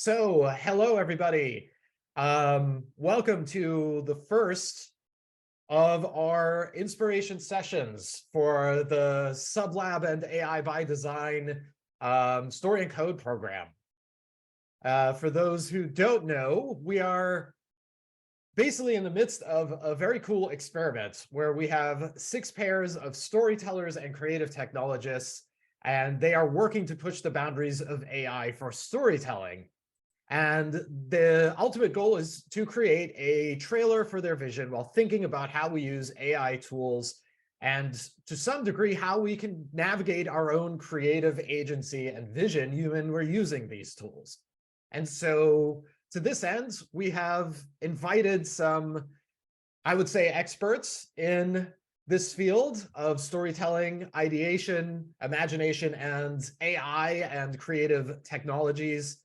Hello everybody. Welcome to the first of our inspiration sessions for the SUBLAB and AI by Design Story and Code program. For those who don't know, we are basically in the midst of a very cool experiment where we have 6 pairs of storytellers and creative technologists, and they are working to push the boundaries of AI for storytelling. And the ultimate goal is to create a trailer for their vision while thinking about how we use AI tools and, to some degree, how we can navigate our own creative agency and vision when we're using these tools. And so to this end, we have invited some, I would say, experts in this field of storytelling, ideation, imagination, and AI and creative technologies.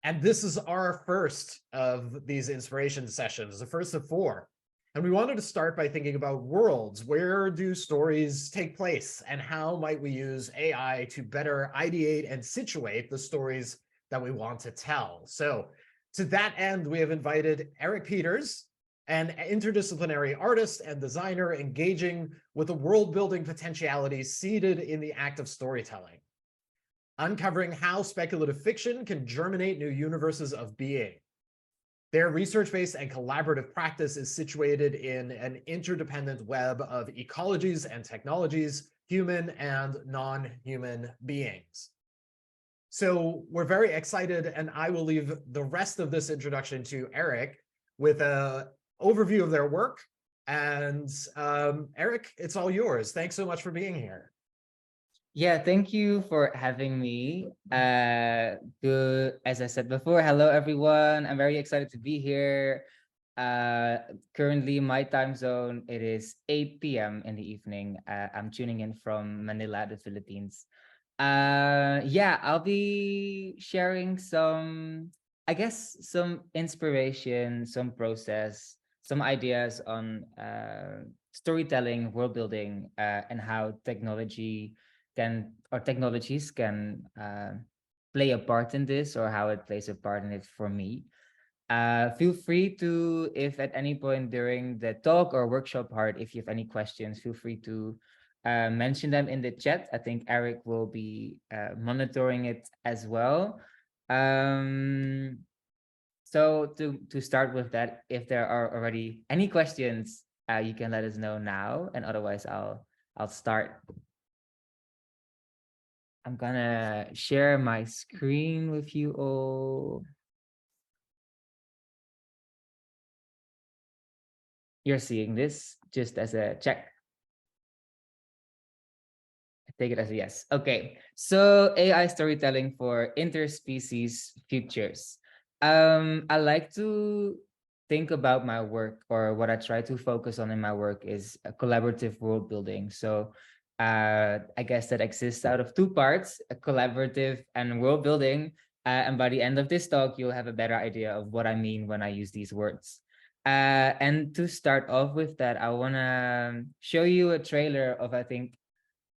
And this is our first of these inspiration sessions, the first of 4. And we wanted to start by thinking about worlds. Where do stories take place? And how might we use AI to better ideate and situate the stories that we want to tell? So to that end, we have invited Erik Peters, an interdisciplinary artist and designer engaging with the world-building potentialities seated in the act of storytelling, uncovering how speculative fiction can germinate new universes of being. Their research-based and collaborative practice is situated in an interdependent web of ecologies and technologies, human and non-human beings. So we're very excited, and I will leave the rest of this introduction to Erik with an overview of their work. And Erik, it's all yours. Thanks so much for being here. Yeah, thank you for having me. As I said before, hello everyone. I'm very excited to be here. Currently, my time zone, it is 8 p.m. in the evening. I'm tuning in from Manila, the Philippines. Yeah, I'll be sharing some inspiration, some process, some ideas on storytelling, world building, and how technologies can play a part in this, or how it plays a part in it for me. Feel free to, if at any point during the talk or workshop part, if you have any questions, feel free to mention them in the chat. I think Erik will be monitoring it as well. So to start with that, if there are already any questions, you can let us know now, and otherwise I'll start. I'm gonna share my screen with you all. You're seeing this just as a check. I take it as a yes. Okay, so AI storytelling for interspecies futures. I like to think about my work, or what I try to focus on in my work is a collaborative world building. So I guess that exists out of 2 parts, a collaborative and world building. And by the end of this talk, you'll have a better idea of what I mean when I use these words. And to start off with that, I want to show you a trailer of, I think,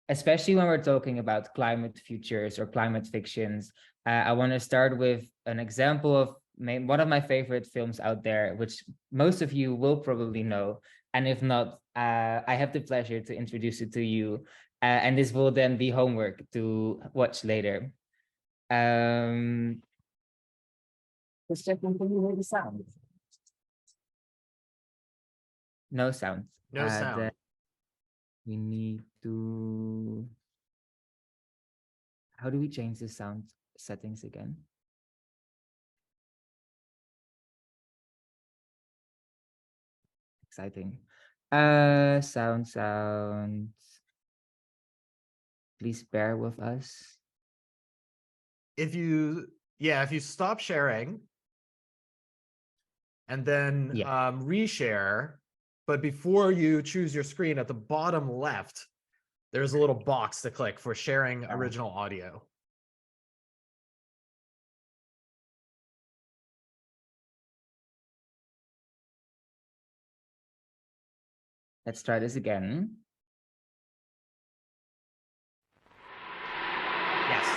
especially when we're talking about climate futures or climate fictions, I want to start with an example of one of my favorite films out there, which most of you will probably know. And if not, I have the pleasure to introduce it to you. And this will then be homework to watch later. Let's check the sound. No sound. No sound. We need to... How do we change the sound settings again? Exciting. Sound. Please bear with us. If you stop sharing and then reshare, but before you choose your screen, at the bottom left, there's a little box to click for sharing original audio. Let's try this again. Yes.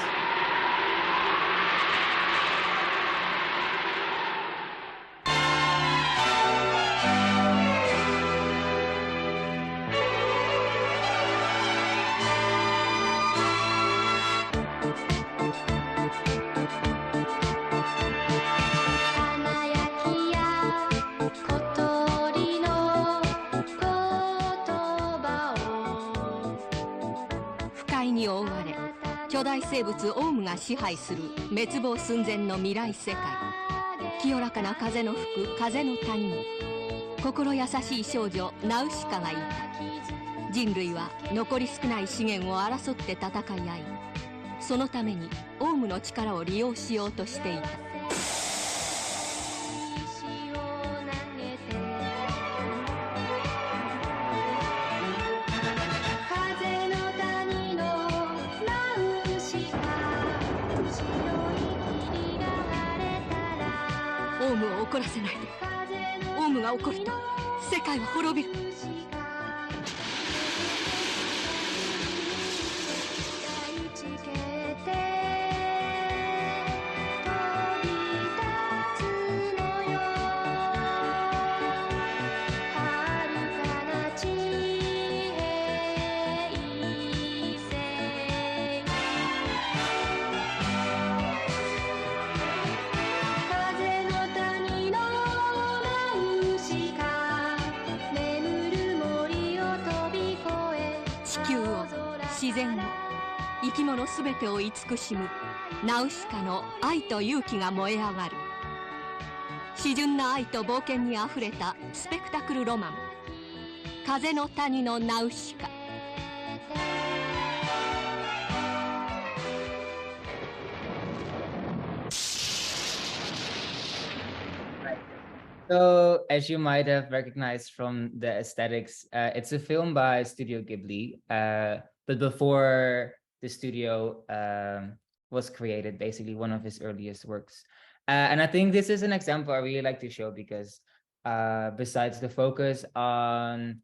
界に覆われ、巨大生物オウムが支配する滅亡寸前の未来世界。清らかな風の吹く風の谷に、心優しい少女ナウシカがいた。人類は残り少ない資源を争って戦い合い、そのためにオウムの力を利用しようとしていた。オウムを怒らせないで。オウムが怒ると世界は滅びる。自然を、生き物すべてを慈しむナウシカの愛と勇気が燃え上がる。詩純な愛と冒険にあふれたスペクタクルロマン、風の谷のナウシカ。So, as you might have recognized from the aesthetics, it's a film by Studio Ghibli. But before the studio was created, basically one of his earliest works. And I think this is an example I really like to show because besides the focus on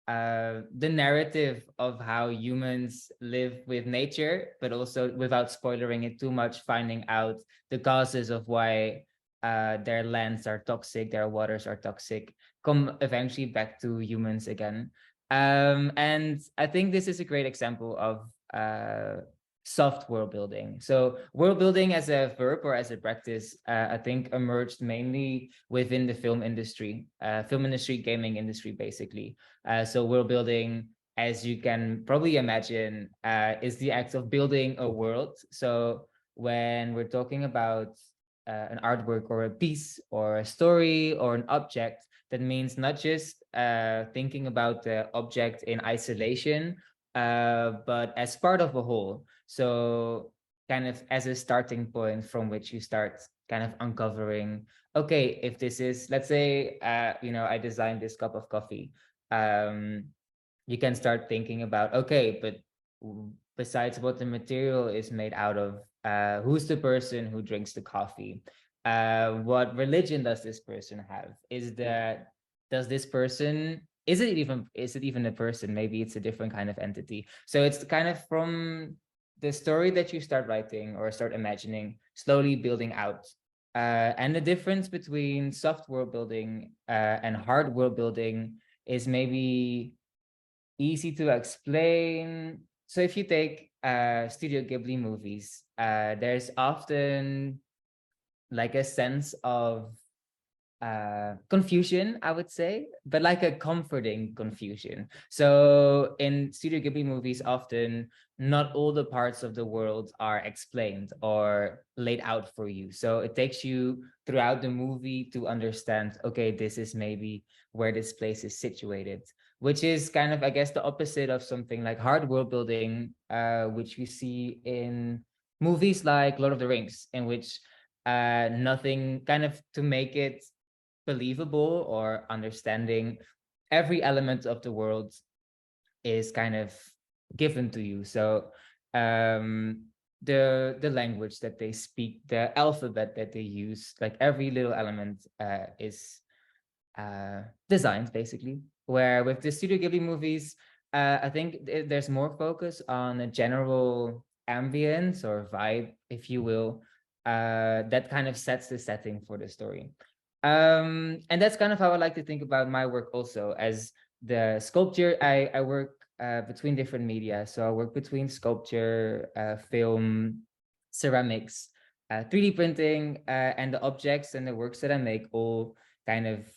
the narrative of how humans live with nature, but also without spoiling it too much, finding out the causes of why their lands are toxic, their waters are toxic, come eventually back to humans again. And I think this is a great example of soft world building. So world building as a verb or as a practice, I think emerged mainly within the film industry, gaming industry, basically. So world building, as you can probably imagine, is the act of building a world. So when we're talking about an artwork or a piece or a story or an object, that means not just thinking about the object in isolation, but as part of a whole. So kind of as a starting point from which you start kind of uncovering, okay, if this is, let's say, I designed this cup of coffee. You can start thinking about, okay, but besides what the material is made out of, who's the person who drinks the coffee? What religion does this person have? Does this person, is it even a person? Maybe it's a different kind of entity. So it's kind of from the story that you start writing or start imagining, slowly building out. And the difference between soft world building and hard world building is maybe easy to explain. So if you take Studio Ghibli movies, there's often like a sense of confusion, I would say, but like a comforting confusion. So in Studio Ghibli movies, often not all the parts of the world are explained or laid out for you. So it takes you throughout the movie to understand, okay, this is maybe where this place is situated, which is kind of, I guess, the opposite of something like hard world building, which we see in movies like Lord of the Rings, in which nothing kind of to make it believable or understanding, every element of the world is kind of given to you. So the language that they speak, the alphabet that they use, like every little element is designed basically. Where with the Studio Ghibli movies, I think there's more focus on a general ambience or vibe, if you will, that kind of sets the setting for the story. And that's kind of how I like to think about my work also. As the sculpture, I work between different media. So I work between sculpture, film, ceramics, 3D printing, and the objects and the works that I make all kind of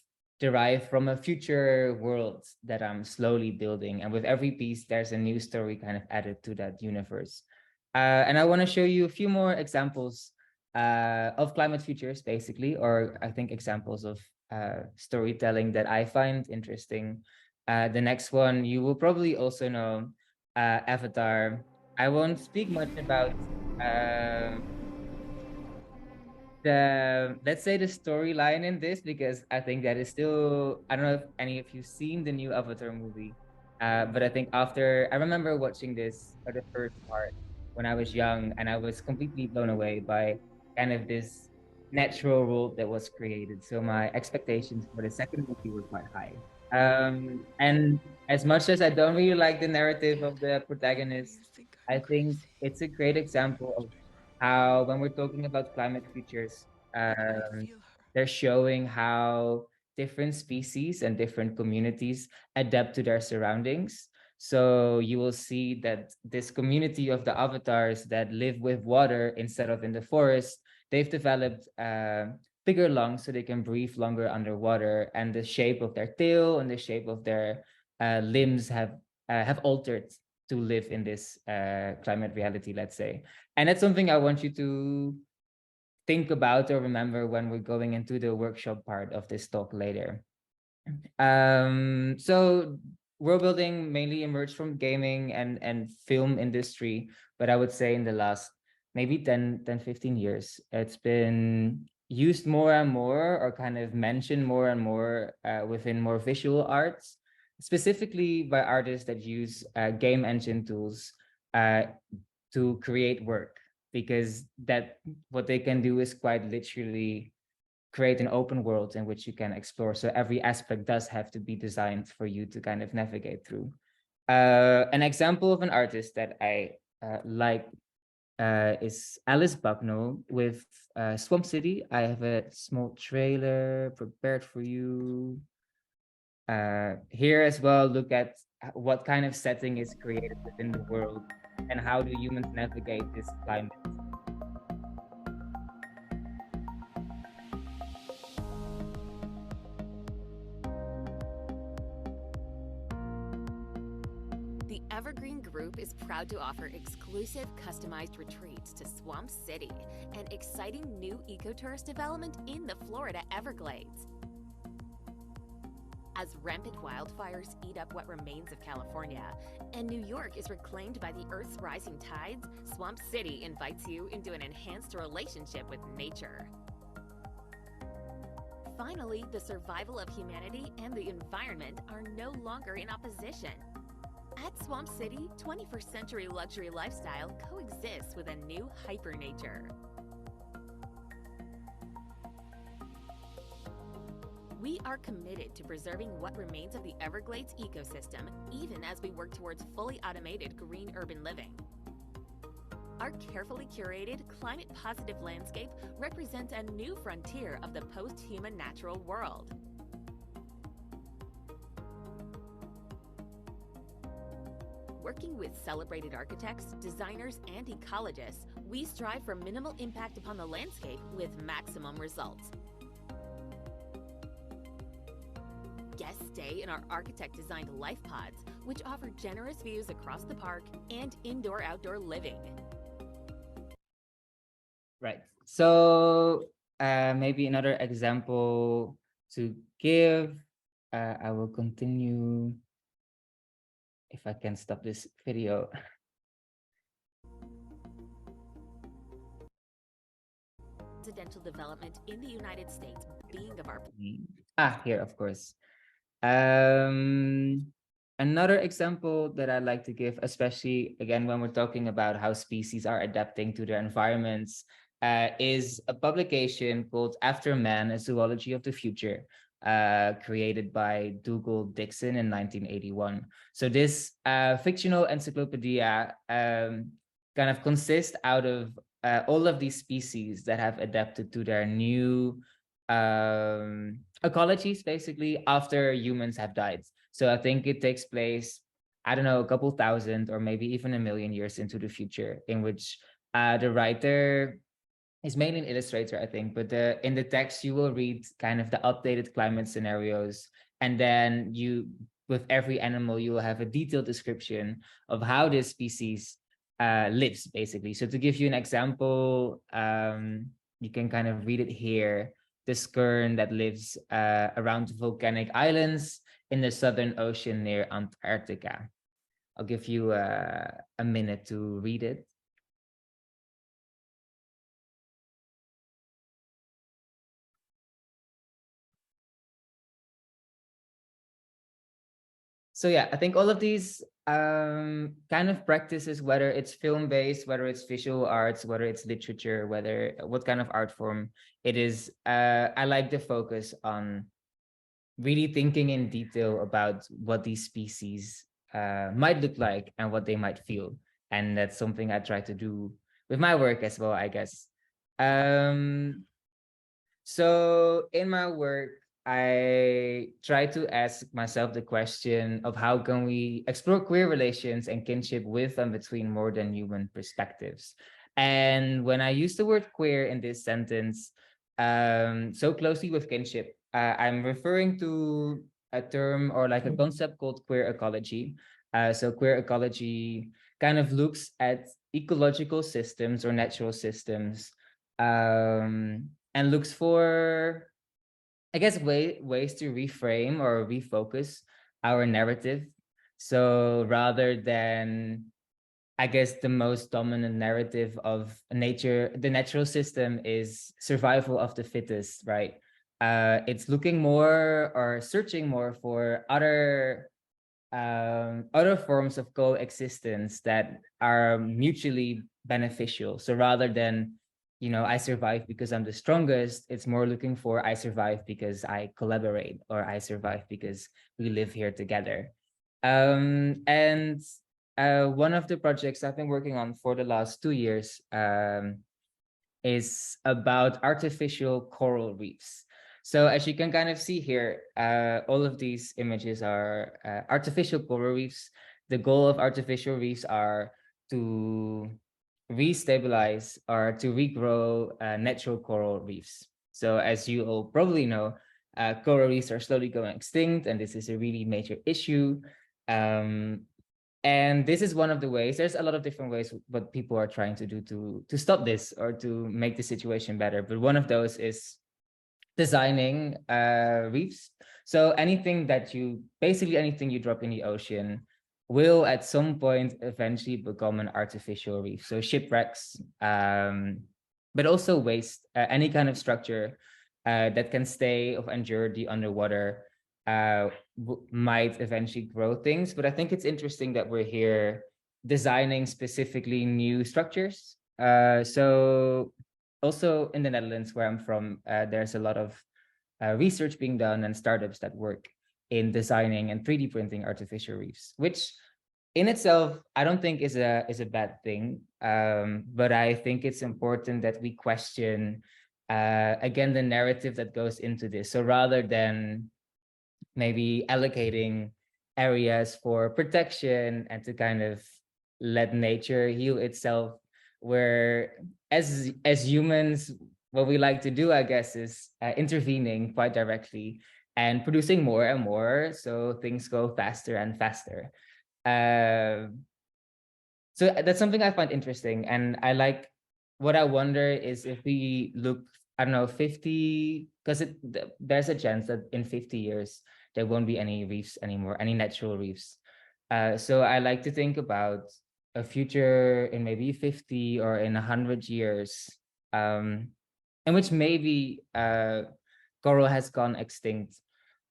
derived from a future world that I'm slowly building. And with every piece, there's a new story kind of added to that universe. And I want to show you a few more examples of climate futures, basically, or I think examples of storytelling that I find interesting. The next one, you will probably also know, Avatar. I won't speak much about let's say the storyline in this, because I think that is still, I don't know if any of you seen the new Avatar movie, but I think after I remember watching this for the first part when I was young, and I was completely blown away by kind of this natural world that was created. So my expectations for the second movie were quite high. And as much as I don't really like the narrative of the protagonist, I think it's a great example of how, when we're talking about climate features, they're showing how different species and different communities adapt to their surroundings. So you will see that this community of the avatars that live with water instead of in the forest, they've developed bigger lungs so they can breathe longer underwater, and the shape of their tail and the shape of their limbs have altered to live in this climate reality, let's say. And that's something I want you to think about or remember when we're going into the workshop part of this talk later. So world building mainly emerged from gaming and film industry, but I would say in the last maybe 15 years, it's been used more and more, or kind of mentioned more and more within more visual arts, specifically by artists that use game engine tools to create work, because that what they can do is quite literally create an open world in which you can explore. So every aspect does have to be designed for you to kind of navigate through. An example of an artist that I like is Alice Bucknell with Swamp City. I have a small trailer prepared for you. Here as well, look at what kind of setting is created within the world, and how do humans navigate this climate. The Evergreen Group is proud to offer exclusive customized retreats to Swamp City, an exciting new ecotourist development in the Florida Everglades. As rampant wildfires eat up what remains of California, and New York is reclaimed by the Earth's rising tides, Swamp City invites you into an enhanced relationship with nature. Finally, the survival of humanity and the environment are no longer in opposition. At Swamp City, 21st century luxury lifestyle coexists with a new hypernature. We are committed to preserving what remains of the Everglades ecosystem, even as we work towards fully automated green urban living. Our carefully curated, climate-positive landscape represents a new frontier of the post-human natural world. Working with celebrated architects, designers, and ecologists, we strive for minimal impact upon the landscape with maximum results. Guests stay in our architect-designed life pods, which offer generous views across the park and indoor-outdoor living. Right. So maybe another example to give. I will continue if I can stop this video. Residential development in the United States being of our... Here, of course. Another example that I like to give, especially again when we're talking about how species are adapting to their environments, is a publication called After Man, A Zoology of the Future, created by Dougal Dixon in 1981. So this fictional encyclopedia kind of consists out of all of these species that have adapted to their new ecologies, basically, after humans have died. So I think it takes place, I don't know, a couple thousand or maybe even a million years into the future, in which the writer It's mainly in Illustrator, I think, but in the text you will read kind of the updated climate scenarios, and then with every animal you will have a detailed description of how this species lives, basically. So to give you an example, you can kind of read it here. The skern that lives around volcanic islands in the Southern Ocean near Antarctica. I'll give you a minute to read it. So yeah, I think all of these kind of practices, whether it's film-based, whether it's visual arts, whether it's literature, whether what kind of art form it is, I like the focus on really thinking in detail about what these species might look like and what they might feel. And that's something I try to do with my work as well, I guess. So in my work, I try to ask myself the question of how can we explore queer relations and kinship with and between more than human perspectives. And when I use the word queer in this sentence, so closely with kinship, I'm referring to a term or like a concept called queer ecology. So queer ecology kind of looks at ecological systems or natural systems, and looks for, I guess, ways to reframe or refocus our narrative. So rather than, I guess, the most dominant narrative of nature, the natural system is survival of the fittest, right? It's looking more or searching more for other forms of coexistence that are mutually beneficial. So rather than, I survive because I'm the strongest, it's more looking for I survive because I collaborate, or I survive because we live here together. And one of the projects I've been working on for the last 2 years is about artificial coral reefs. So as you can kind of see here, all of these images are artificial coral reefs. The goal of artificial reefs are to restabilize or to regrow natural coral reefs. So as you all probably know, coral reefs are slowly going extinct, and this is a really major issue. And this is one of the ways. There's a lot of different ways what people are trying to do to stop this or to make the situation better. But one of those is designing reefs. So anything you drop in the ocean will at some point eventually become an artificial reef. So shipwrecks, but also waste, any kind of structure that can stay or endure the underwater might eventually grow things. But I think it's interesting that we're here designing specifically new structures. So also in the Netherlands, where I'm from, there's a lot of research being done and startups that work in designing and 3D printing artificial reefs, which in itself, I don't think is a bad thing. But I think it's important that we question, again, the narrative that goes into this. So rather than maybe allocating areas for protection and to kind of let nature heal itself, where as humans, what we like to do, I guess, is intervening quite directly and producing more and more, so things go faster and faster. So that's something I find interesting, and I like. What I wonder is if we look, I don't know, 50, because there's a chance that in 50 years there won't be any reefs anymore, any natural reefs. So I like to think about a future in maybe 50 or in 100 years, in which maybe coral has gone extinct.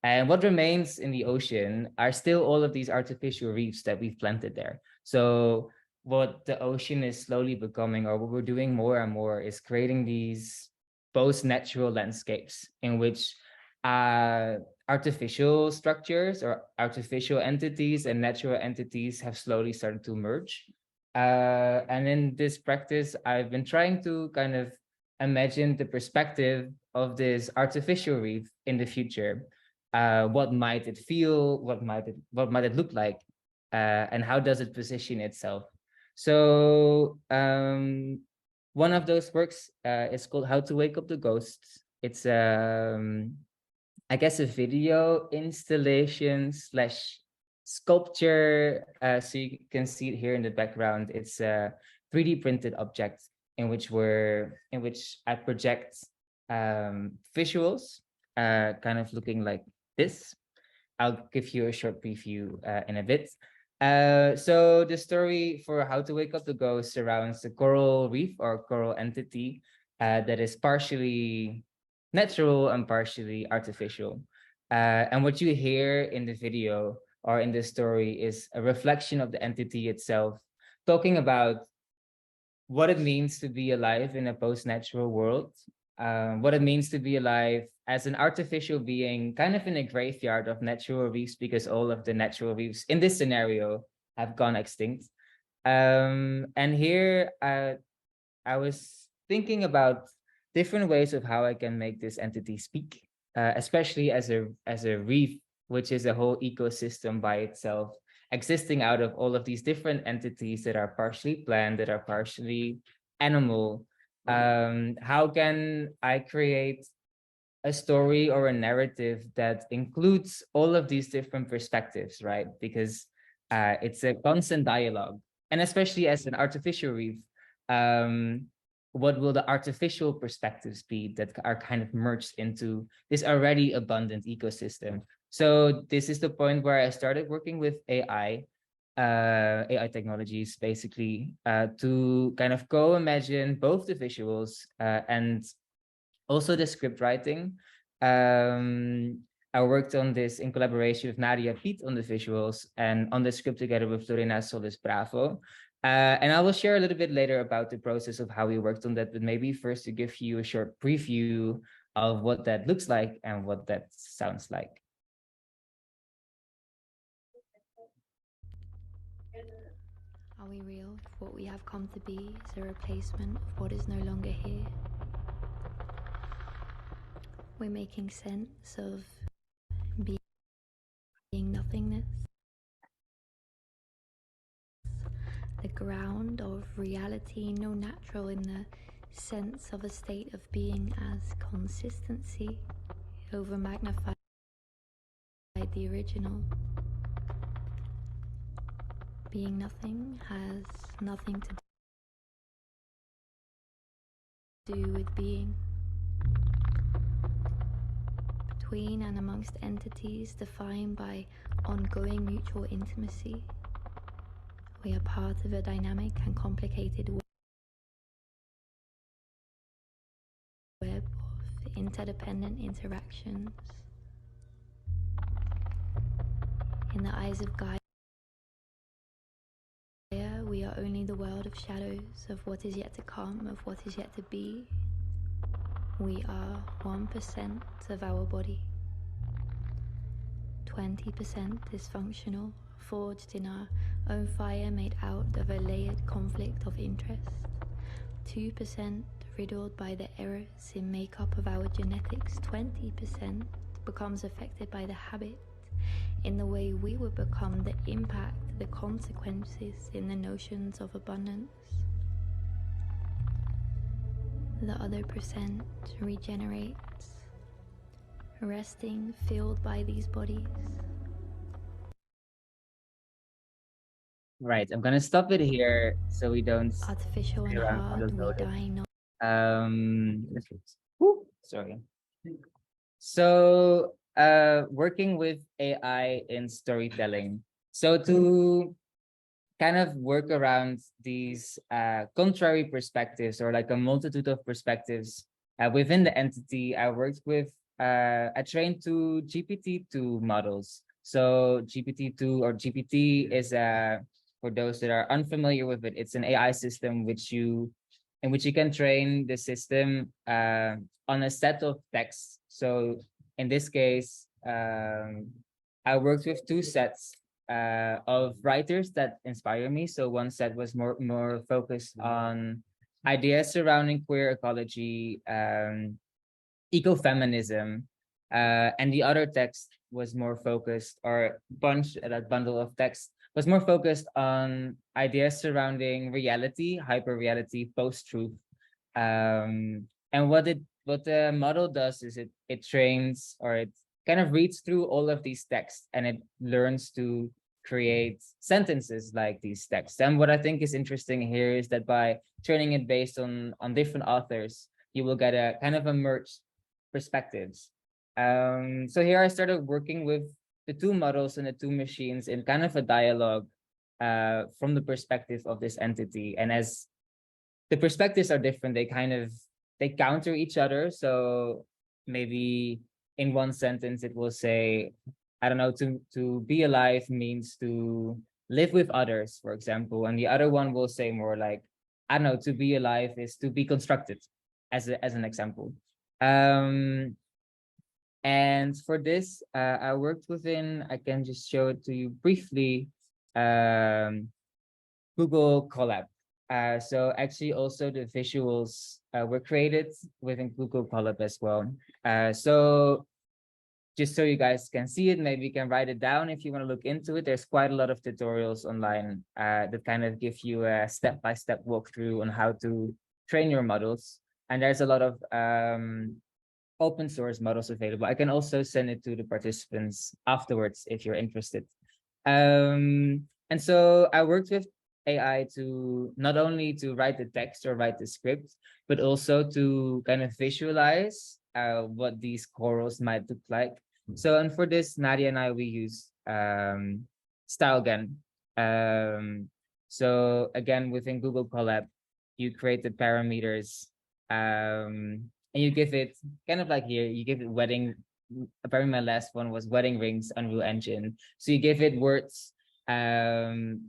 And what remains in the ocean are still all of these artificial reefs that we've planted there. So what the ocean is slowly becoming, or what we're doing more and more, is creating these post-natural landscapes in which artificial structures or artificial entities and natural entities have slowly started to merge. And in this practice, I've been trying to kind of imagine the perspective of this artificial reef in the future. What might it feel? What might it look like? And how does it position itself? So one of those works is called How to Wake Up the Ghosts. It's I guess a video installation slash sculpture. So you can see it here in the background. It's a 3D printed object in which I project visuals, kind of looking like this. I'll give you a short preview in a bit. So the story for How to Wake Up the Ghost surrounds the coral reef or coral entity that is partially natural and partially artificial. And what you hear in the video or in the story is a reflection of the entity itself, talking about what it means to be alive in a post-natural world, what it means to be alive as an artificial being, kind of in a graveyard of natural reefs, because all of the natural reefs in this scenario have gone extinct. And here I was thinking about different ways of how I can make this entity speak, especially as a reef, which is a whole ecosystem by itself, existing out of all of these different entities that are partially plant, that are partially animal. How can I create a story or a narrative that includes all of these different perspectives, right? Because it's a constant dialogue. And especially as an artificial reef, what will the artificial perspectives be that are kind of merged into this already abundant ecosystem? So this is the point where I started working with AI technologies, basically, to kind of co-imagine both the visuals and also the script writing. I worked on this in collaboration with Nadia Piet on the visuals and on the script together with Lorena Solis Bravo. And I will share a little bit later about the process of how we worked on that, but maybe first to give you a short preview of what that looks like and what that sounds like. Are we real if what we have come to be is a replacement of what is no longer here? We're making sense of being nothingness, the ground of reality, no natural in the sense of a state of being as consistency, over magnified the original. Being nothing has nothing to do with being. Between and amongst entities defined by ongoing mutual intimacy, we are part of a dynamic and complicated web of interdependent interactions. In the eyes of Gaia, we are only the world of shadows, of what is yet to come, of what is yet to be. We are 1% of our body, 20% dysfunctional, forged in our own fire, made out of a layered conflict of interest, 2% riddled by the errors in makeup of our genetics, 20% becomes affected by the habit in the way we would become, the impact, the consequences in the notions of abundance. The other percent regenerates, resting, filled by these bodies. Right, I'm gonna stop it here so we don't artificial and hard, we die not. Sorry. So working with AI in storytelling. So to kind of work around these contrary perspectives, or like a multitude of perspectives within the entity, I worked with, I trained two GPT-2 models. So GPT-2 or GPT is, for those that are unfamiliar with it, it's an AI system in which you can train the system on a set of texts. So in this case, I worked with two sets of writers that inspire me. So one set was more focused on ideas surrounding queer ecology, ecofeminism, and the other text was more focused, or that bundle of text was more focused on ideas surrounding reality, hyper-reality, post-truth, And what the model does is it trains, or it kind of reads through all of these texts, and it learns to create sentences like these texts. And what I think is interesting here is that by training it based on different authors, you will get a kind of a merged perspectives. So here I started working with the two models and the two machines in kind of a dialogue from the perspective of this entity. And as the perspectives are different, they counter each other. So maybe in one sentence it will say, I don't know, to be alive means to live with others, for example. And the other one will say more like, I don't know, to be alive is to be constructed, as an example. And for this, I worked within, I can just show it to you briefly, Google Colab. So actually also the visuals were created within Google Colab as well. So just so you guys can see it, maybe you can write it down if you want to look into it. There's quite a lot of tutorials online that kind of give you a step-by-step walkthrough on how to train your models. And there's a lot of open source models available. I can also send it to the participants afterwards if you're interested. And so I worked with AI to not only to write the text or write the script, but also to kind of visualize what these corals might look like. So, and for this, Nadia and I, we use StyleGAN. So again, within Google Colab, you create the parameters, and you give it kind of like here, you give it wedding. Apparently my last one was wedding rings, Unreal Engine. So you give it words to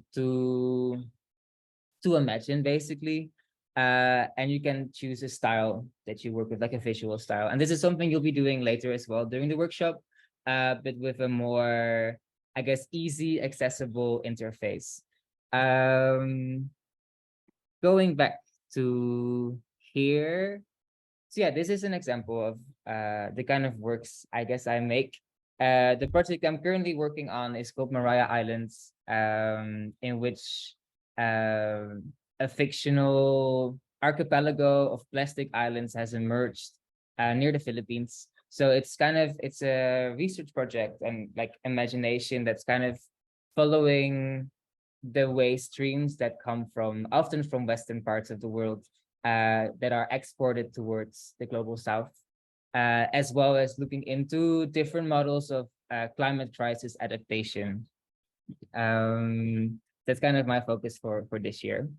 imagine, basically. And you can choose a style that you work with, like a visual style. And this is something you'll be doing later as well during the workshop, but with a more, I guess, easy, accessible interface. Going back to here. So yeah, this is an example of the kind of works I guess I make. The project I'm currently working on is called Mariah Islands, in which a fictional archipelago of plastic islands has emerged near the Philippines. So it's a research project and like imagination that's kind of following the waste streams that come often from Western parts of the world that are exported towards the global South, as well as looking into different models of climate crisis adaptation. That's kind of my focus for this year.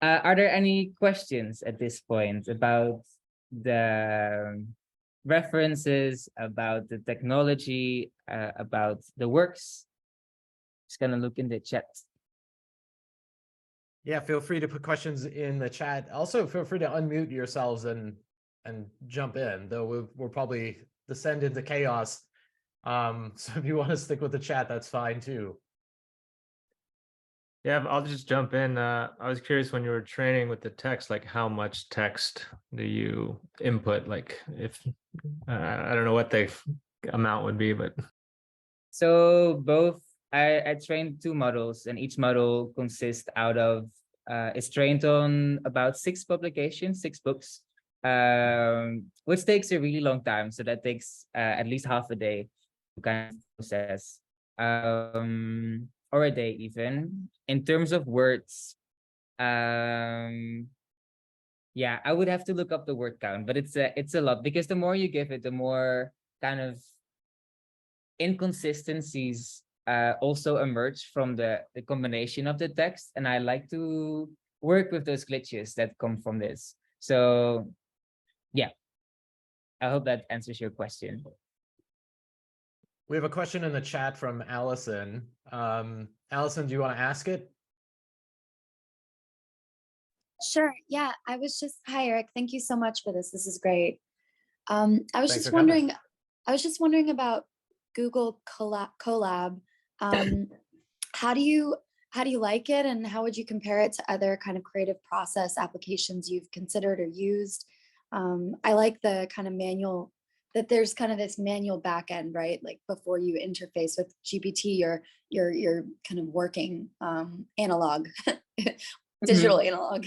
Are there any questions at this point about the references, about the technology, about the works? Just gonna look in the chat. Yeah, feel free to put questions in the chat. Also, feel free to unmute yourselves and jump in, though we'll probably descend into chaos. So if you want to stick with the chat, that's fine too. Yeah, I'll just jump in. I was curious when you were training with the text, like how much text do you input? Like if, I don't know what the amount would be, but. So both, I trained two models, and each model consists out of, it's trained on about 6 publications, 6 books, which takes a really long time. So that takes at least half a day to kind of process, or a day even. In terms of words, yeah, I would have to look up the word count, but it's a lot, because the more you give it, the more kind of inconsistencies also emerge from the combination of the text, and I like to work with those glitches that come from this. So yeah, I hope that answers your question. We have a question in the chat from Allison. Allison, do you want to ask it? Sure. Yeah, I was just, hi, Erik. Thank you so much for this. This is great. I was Thanks just for coming. wondering about Google Colab. How do you like it, and how would you compare it to other kind of creative process applications you've considered or used? I like the kind of manual, that there's kind of this manual back end, right? Like before you interface with GPT, you're kind of working analog, digital analog.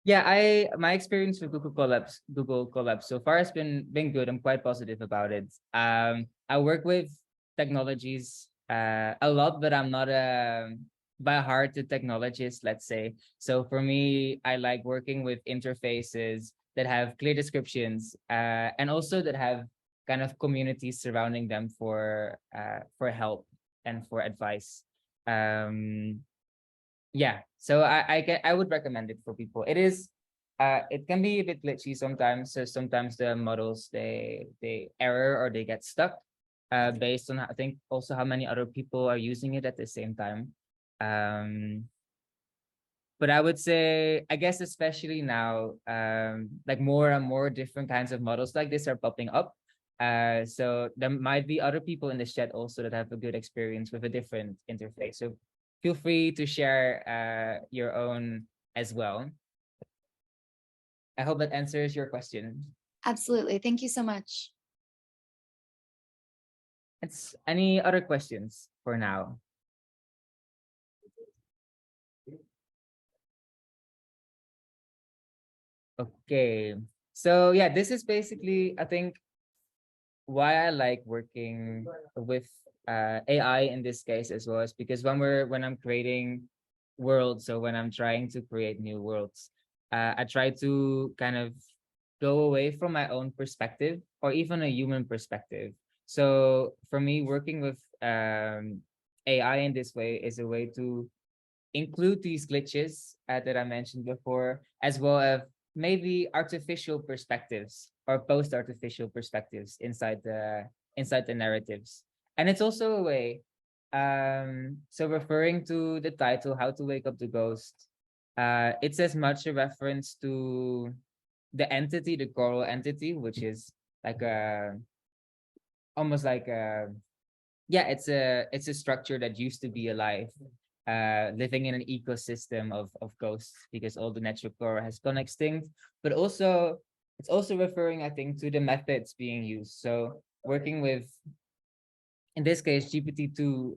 Yeah, my experience with Google Colabs so far has been good. I'm quite positive about it. I work with technologies a lot, but I'm not by heart a technologist, let's say. So for me, I like working with interfaces that have clear descriptions, and also that have kind of communities surrounding them for help and for advice. Um, yeah, so I would recommend it for people. It can be a bit glitchy sometimes. So sometimes the models they error or they get stuck based on I think also how many other people are using it at the same time. But I would say, I guess especially now, like more and more different kinds of models like this are popping up. So there might be other people in the chat also that have a good experience with a different interface. So feel free to share your own as well. I hope that answers your question. Absolutely. Thank you so much. Any other questions for now? Okay. So yeah, this is basically, I think, why I like working with AI in this case as well, is because when I'm creating worlds, so when I'm trying to create new worlds, I try to kind of go away from my own perspective or even a human perspective. So for me, working with AI in this way is a way to include these glitches that I mentioned before, as well as maybe artificial perspectives or post-artificial perspectives inside the narratives. And it's also a way, so referring to the title, How to Wake Up the Ghost, it's as much a reference to the entity, the coral entity, which is like almost like yeah, it's a structure that used to be alive, living in an ecosystem of ghosts because all the natural flora has gone extinct. But also, it's also referring, I think, to the methods being used. So working with, in this case, GPT-2,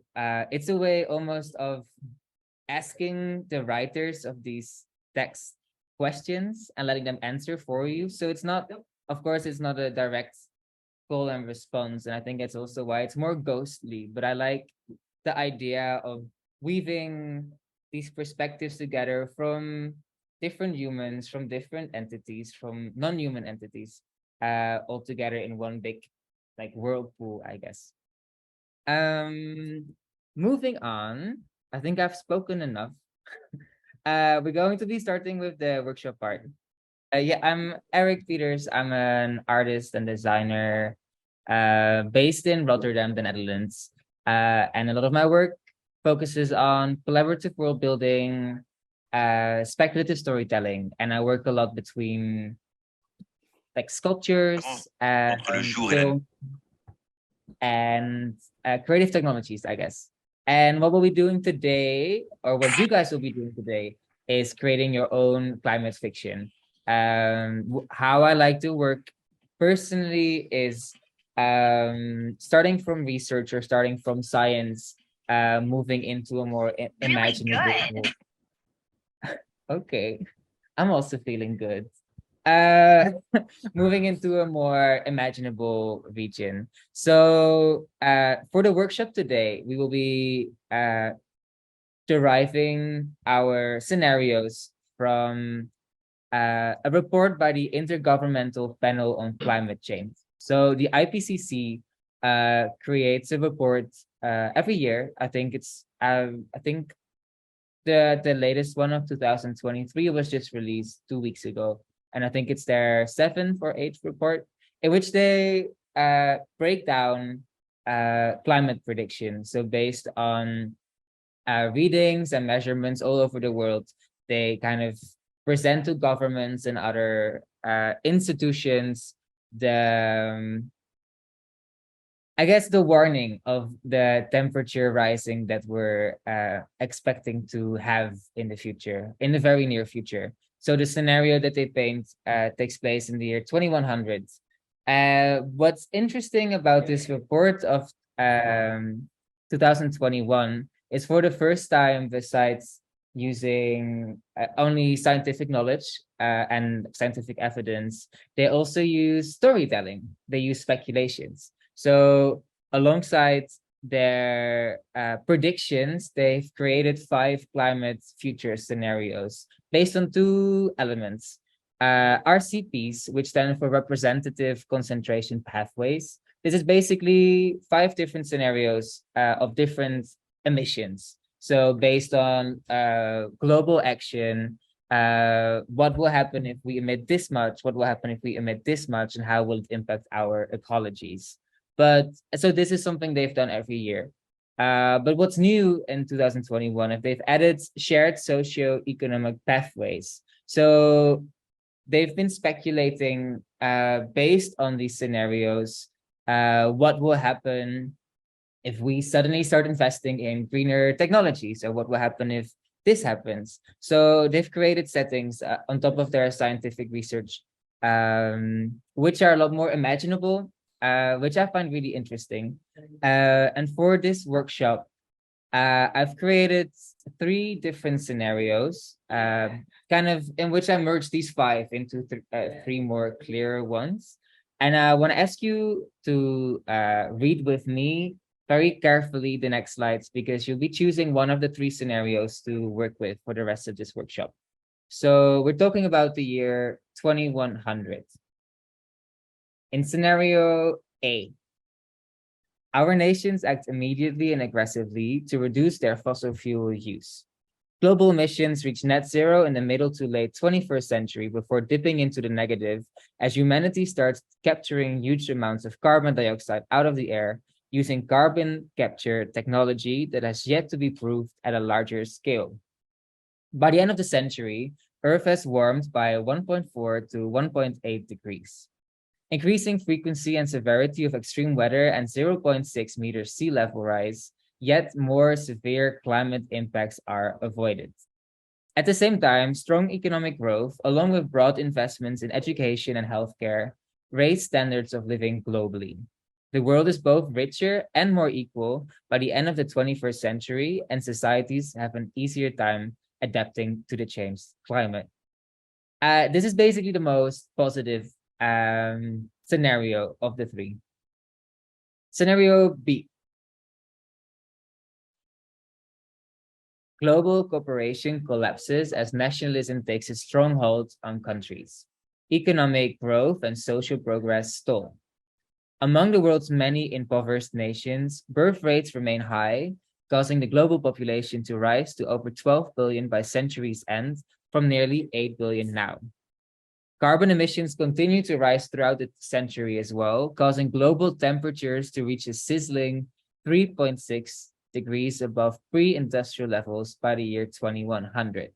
it's a way almost of asking the writers of these text questions and letting them answer for you. So it's not, of course, it's not a direct call and response. And I think that's also why it's more ghostly. But I like the idea of weaving these perspectives together from different humans, from different entities, from non-human entities, all together in one big like whirlpool, I guess. Moving on, I think I've spoken enough. We're going to be starting with the workshop part. Yeah, I'm Erik Peters. I'm an artist and designer based in Rotterdam, the Netherlands. And a lot of my work focuses on collaborative world building, speculative storytelling, and I work a lot between like sculptures, film, and creative technologies, I guess. And what we'll be doing today, or what you guys will be doing today, is creating your own climate fiction. How I like to work personally is starting from research or starting from science, moving into a more imaginable. Okay, I'm also feeling good. Moving into a more imaginable region. So for the workshop today, we will be deriving our scenarios from a report by the Intergovernmental Panel on Climate Change. So the IPCC creates a report every year. I think the latest one of 2023 was just released 2 weeks ago. And I think it's their 7th or 8th report in which they break down climate predictions. So based on readings and measurements all over the world, they kind of present to governments and other institutions the I guess the warning of the temperature rising that we're expecting to have in the future, in the very near future. So the scenario that they paint takes place in the year 2100. What's interesting about this report of 2021 is for the first time, besides using only scientific knowledge and scientific evidence. They also use storytelling. They use speculations. So alongside their predictions, they've created 5 climate future scenarios based on 2 elements. RCPs, which stand for representative concentration pathways. This is basically 5 different scenarios of different emissions. So based on global action, what will happen if we emit this much? What will happen if we emit this much? And how will it impact our ecologies? But so this is something they've done every year. But what's new in 2021 is they've added shared socio-economic pathways. So they've been speculating based on these scenarios, what will happen if we suddenly start investing in greener technologies, or what will happen if this happens. So they've created settings on top of their scientific research, which are a lot more imaginable, which I find really interesting. And for this workshop, I've created 3 different scenarios, kind of in which I merged these 5 into 3 more clearer ones. And I want to ask you to read with me very carefully the next slides, because you'll be choosing one of the 3 scenarios to work with for the rest of this workshop. So we're talking about the year 2100. In scenario A, our nations act immediately and aggressively to reduce their fossil fuel use. Global emissions reach net zero in the middle to late 21st century before dipping into the negative as humanity starts capturing huge amounts of carbon dioxide out of the air using carbon capture technology that has yet to be proved at a larger scale. By the end of the century, Earth has warmed by 1.4 to 1.8 degrees. Increasing frequency and severity of extreme weather and 0.6 meters sea level rise, yet more severe climate impacts are avoided. At the same time, strong economic growth, along with broad investments in education and healthcare, raise standards of living globally. The world is both richer and more equal by the end of the 21st century, and societies have an easier time adapting to the changed climate. This is basically the most positive scenario of the 3. Scenario B. Global cooperation collapses as nationalism takes a stronghold on countries. Economic growth and social progress stall. Among the world's many impoverished nations, birth rates remain high, causing the global population to rise to over 12 billion by century's end from nearly 8 billion now. Carbon emissions continue to rise throughout the century as well, causing global temperatures to reach a sizzling 3.6 degrees above pre-industrial levels by the year 2100.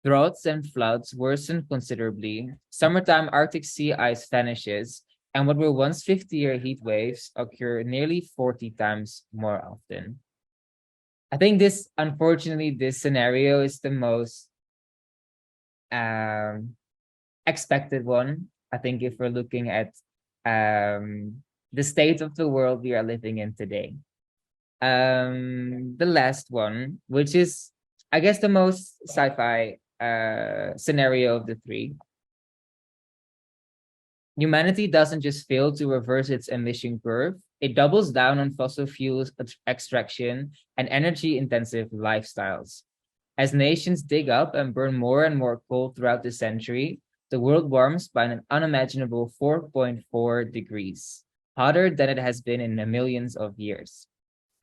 Droughts and floods worsen considerably, summertime Arctic sea ice vanishes, and what were once 50-year heat waves occur nearly 40 times more often. I think unfortunately, this scenario is the most expected one. I think if we're looking at the state of the world we are living in today. The last one, which is, I guess, the most sci-fi scenario of the 3. Humanity doesn't just fail to reverse its emission curve, it doubles down on fossil fuels extraction and energy-intensive lifestyles. As nations dig up and burn more and more coal throughout the century, the world warms by an unimaginable 4.4 degrees, hotter than it has been in the millions of years.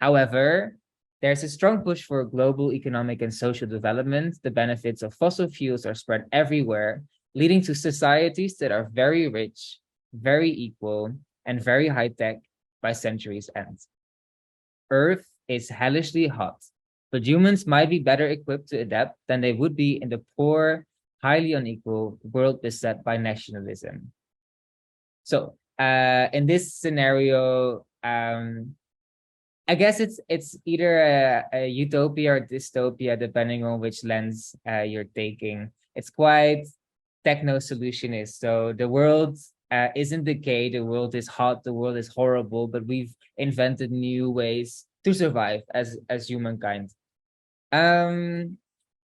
However, there's a strong push for global economic and social development. The benefits of fossil fuels are spread everywhere, leading to societies that are very rich, very equal, and very high-tech by century's end. Earth is hellishly hot, but humans might be better equipped to adapt than they would be in the poor, highly unequal world beset by nationalism. So, in this scenario, I guess it's either a utopia or dystopia, depending on which lens you're taking. It's quite techno-solutionist. So the world is in decay, the world is hot, the world is horrible, but we've invented new ways to survive as humankind.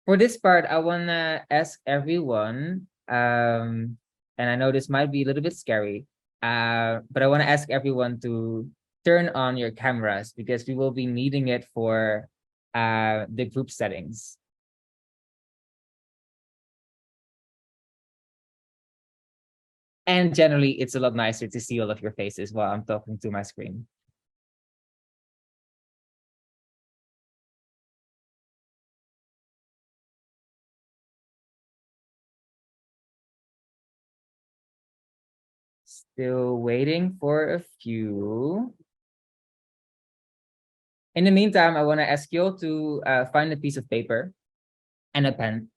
For this part, I want to ask everyone, and I know this might be a little bit scary, but I want to ask everyone to turn on your cameras because we will be needing it for the group settings. And generally, it's a lot nicer to see all of your faces while I'm talking to my screen. Still waiting for a few. In the meantime, I want to ask you all to find a piece of paper and a pen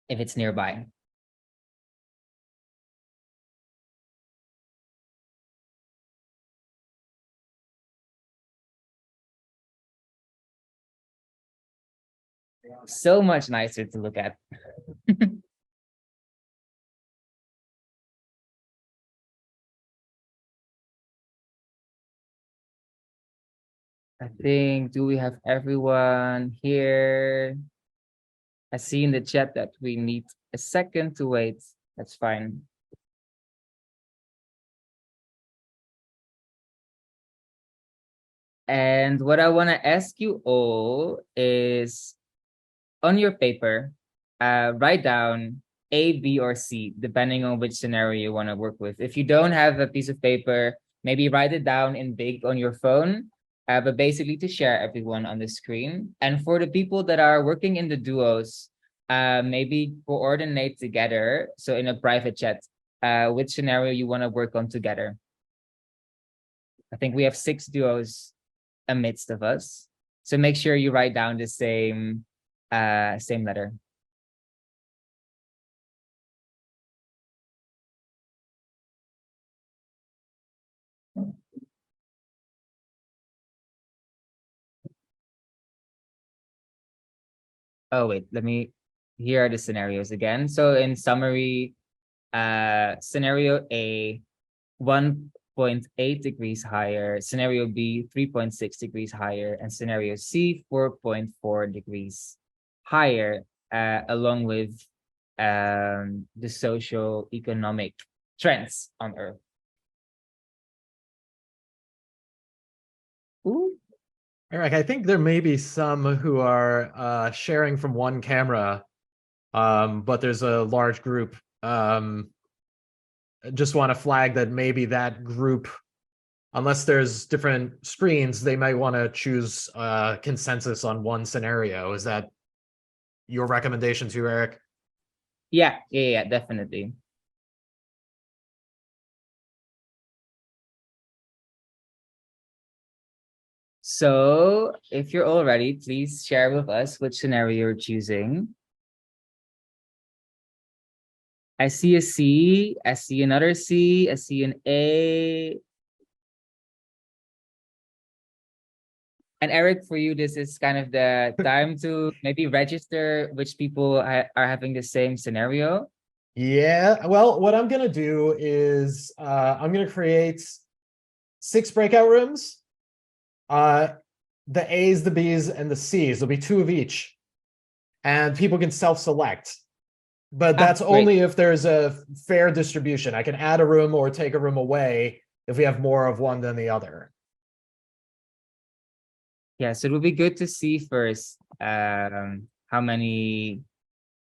if it's nearby. So much nicer to look at. I think, do we have everyone here? I see in the chat that we need a second to wait. That's fine. And what I want to ask you all is, on your paper, write down A, B, or C, depending on which scenario you want to work with. If you don't have a piece of paper, maybe write it down in big on your phone, but basically to share everyone on the screen. And for the people that are working in the duos, maybe coordinate together. So in a private chat, which scenario you want to work on together. I think we have 6 duos amidst of us. So make sure you write down the same letter. Oh, wait, here are the scenarios again. So in summary, scenario A, 1.8 degrees higher, scenario B, 3.6 degrees higher, and scenario C, 4.4 degrees higher, along with the socio-economic trends on Earth. Ooh. Eric, I think there may be some who are sharing from one camera, but there's a large group. Just want to flag that maybe that group, unless there's different screens, they might want to choose consensus on one scenario. Is that your recommendation too, Eric? Yeah, definitely. So if you're all ready, please share with us which scenario you're choosing. I see a C, I see another C, I see an A. And Eric, for you, this is kind of the time to maybe register which people are having the same scenario. Yeah, well, what I'm going to do is I'm going to create 6 breakout rooms. The A's, the B's, and the C's. There'll be 2 of each. And people can self-select. But that's only if there's a fair distribution. I can add a room or take a room away if we have more of one than the other. Yeah, so it would be good to see first how many.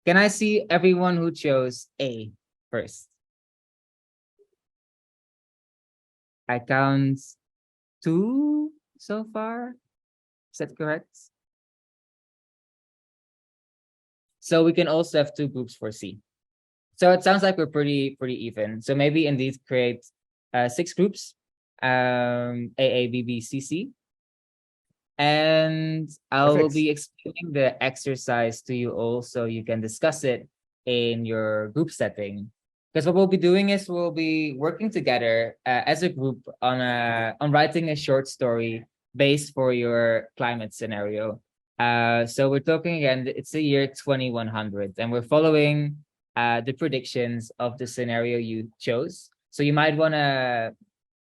Can I see everyone who chose A first? I count 2 so far. Is that correct? So we can also have 2 groups for C. So it sounds like we're pretty even. So maybe indeed create 6 groups, A, B, B, C, C. And I will be explaining the exercise to you all so you can discuss it in your group setting. Because what we'll be doing is we'll be working together as a group on writing a short story based for your climate scenario. So we're talking again, it's the year 2100, and we're following the predictions of the scenario you chose. So you might want to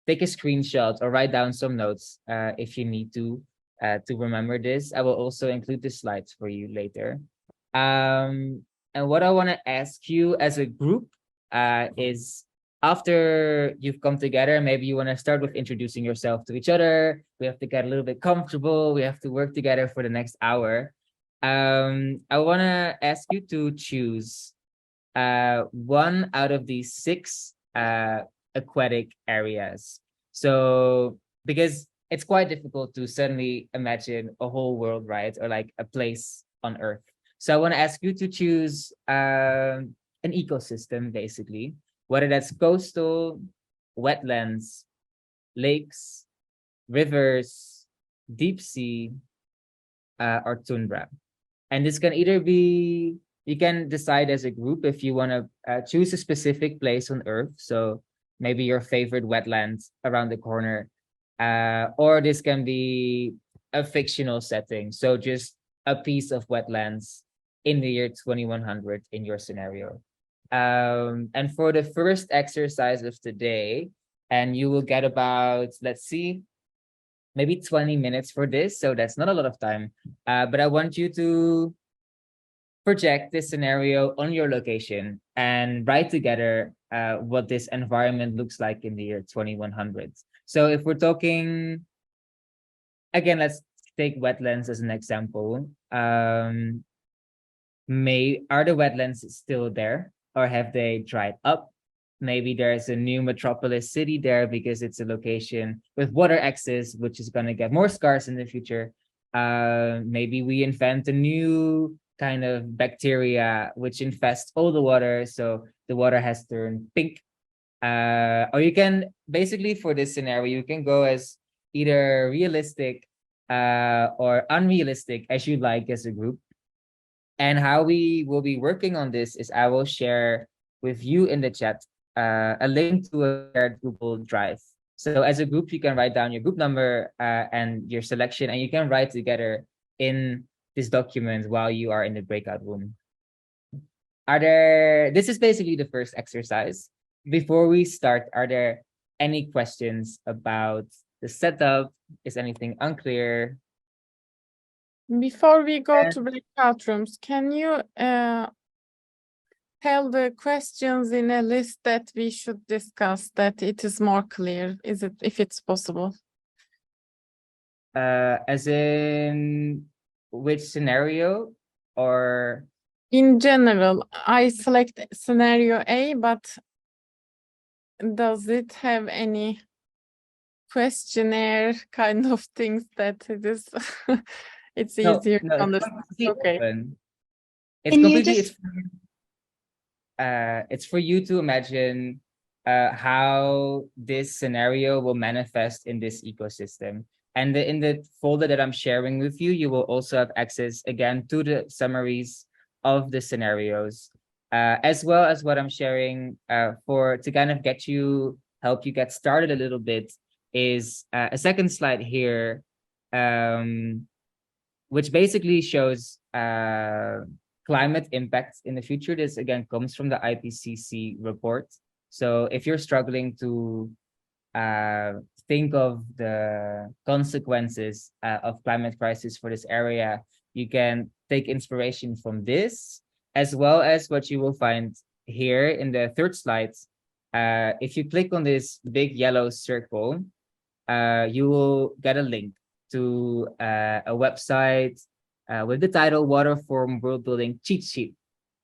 take a screenshot or write down some notes if you need to. to remember this. I will also include the slides for you later. And what I want to ask you as a group is, after you've come together, maybe you want to start with introducing yourself to each other. We have to get a little bit comfortable. We have to work together for the next hour. I want to ask you to choose one out of these 6 aquatic areas. So, because it's quite difficult to suddenly imagine a whole world, right? Or like a place on Earth. So I want to ask you to choose an ecosystem, basically, whether that's coastal, wetlands, lakes, rivers, deep sea, or tundra. And this can either be, you can decide as a group if you want to choose a specific place on Earth. So maybe your favorite wetlands around the corner. Or this can be a fictional setting. So just a piece of wetlands in the year 2100 in your scenario. And for the first exercise of today, and you will get about, let's see, maybe 20 minutes for this. So that's not a lot of time. But I want you to project this scenario on your location and write together what this environment looks like in the year 2100. So if we're talking, again, let's take wetlands as an example. Are the wetlands still there, or have they dried up? Maybe there's a new metropolis city there because it's a location with water access, which is going to get more scarce in the future. Maybe we invent a new kind of bacteria which infests all the water, so the water has turned pink. Or you can, basically for this scenario, you can go as either realistic or unrealistic as you like as a group. And how we will be working on this is I will share with you in the chat a link to a shared Google Drive. So as a group, you can write down your group number and your selection, and you can write together in this document while you are in the breakout room. This is basically the first exercise. Before we start, are there any questions about the setup? Is anything unclear? Before we go to breakout rooms, can you tell the questions in a list that we should discuss, that it is more clear, if it's possible? As in which scenario, or? In general, I select scenario A, but does it have any questionnaire kind of things that it is it's easier to understand? Okay. Open. It's Can you completely just- it's for you to imagine how this scenario will manifest in this ecosystem. And in the folder that I'm sharing with you, you will also have access again to the summaries of the scenarios, as well as what I'm sharing to kind of help you get started a little bit, is a second slide here, which basically shows climate impacts in the future. This again comes from the IPCC report. So if you're struggling to think of the consequences of climate crisis for this area, you can take inspiration from this, as well as what you will find here in the third slide. If you click on this big yellow circle, you will get a link to a website with the title Waterform World Building Cheat Sheet.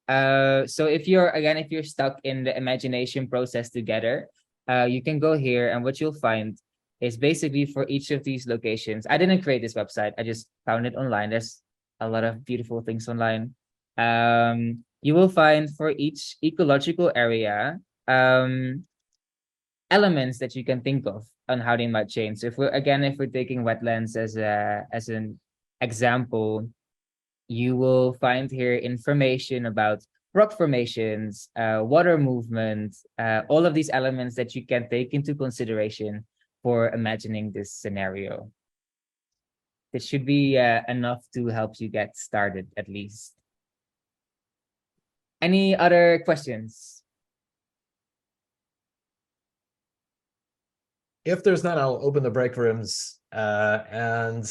So if you're stuck in the imagination process together, you can go here, and what you'll find is basically for each of these locations. I didn't create this website, I just found it online. There's a lot of beautiful things online. You will find for each ecological area elements that you can think of on how they might change. So if we're taking wetlands as an example, you will find here information about rock formations, water movement, all of these elements that you can take into consideration for imagining this scenario. This should be enough to help you get started, at least. Any other questions? If there's none, I'll open the break rooms. And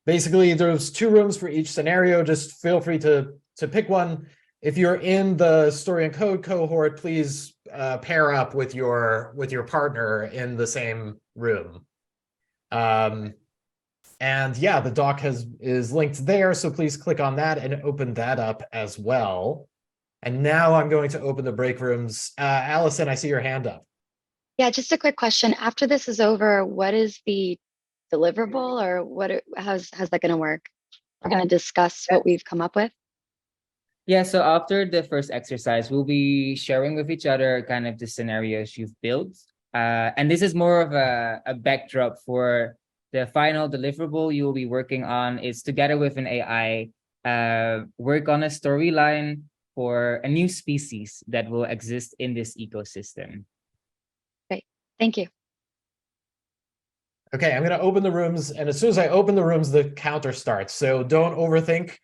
basically there's 2 rooms for each scenario. Just feel free to pick one. If you're in the Story and Code cohort, please pair up with your partner in the same room. And yeah, the doc is linked there, so please click on that and open that up as well. And now I'm going to open the break rooms. Allison, I see your hand up. Yeah, just a quick question. After this is over, what is the deliverable, or how's that going to work? We're going to discuss what we've come up with. Yeah, so after the first exercise, we'll be sharing with each other kind of the scenarios you've built. And this is more of a backdrop for the final deliverable you will be working on. Is together with an AI, work on a storyline for a new species that will exist in this ecosystem. Great, thank you. Okay, I'm going to open the rooms, and as soon as I open the rooms, the counter starts. So don't overthink.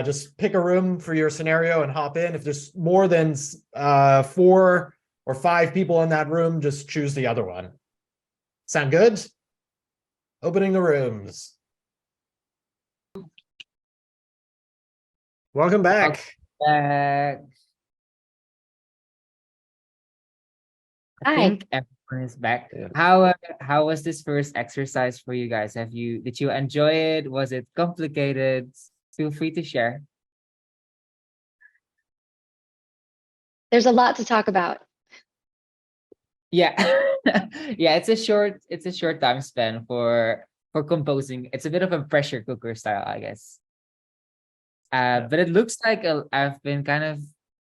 Just pick a room for your scenario and hop in. If there's more than 4 or 5 people in that room, just choose the other one. Sound good? Opening the rooms. Welcome back. I Hi. think everyone is back. How was this first exercise for you guys? Did you enjoy it? Was it complicated? Feel free to share. There's a lot to talk about. Yeah. Yeah, it's a short time span for composing. It's a bit of a pressure cooker style, I guess. But it looks like I've been kind of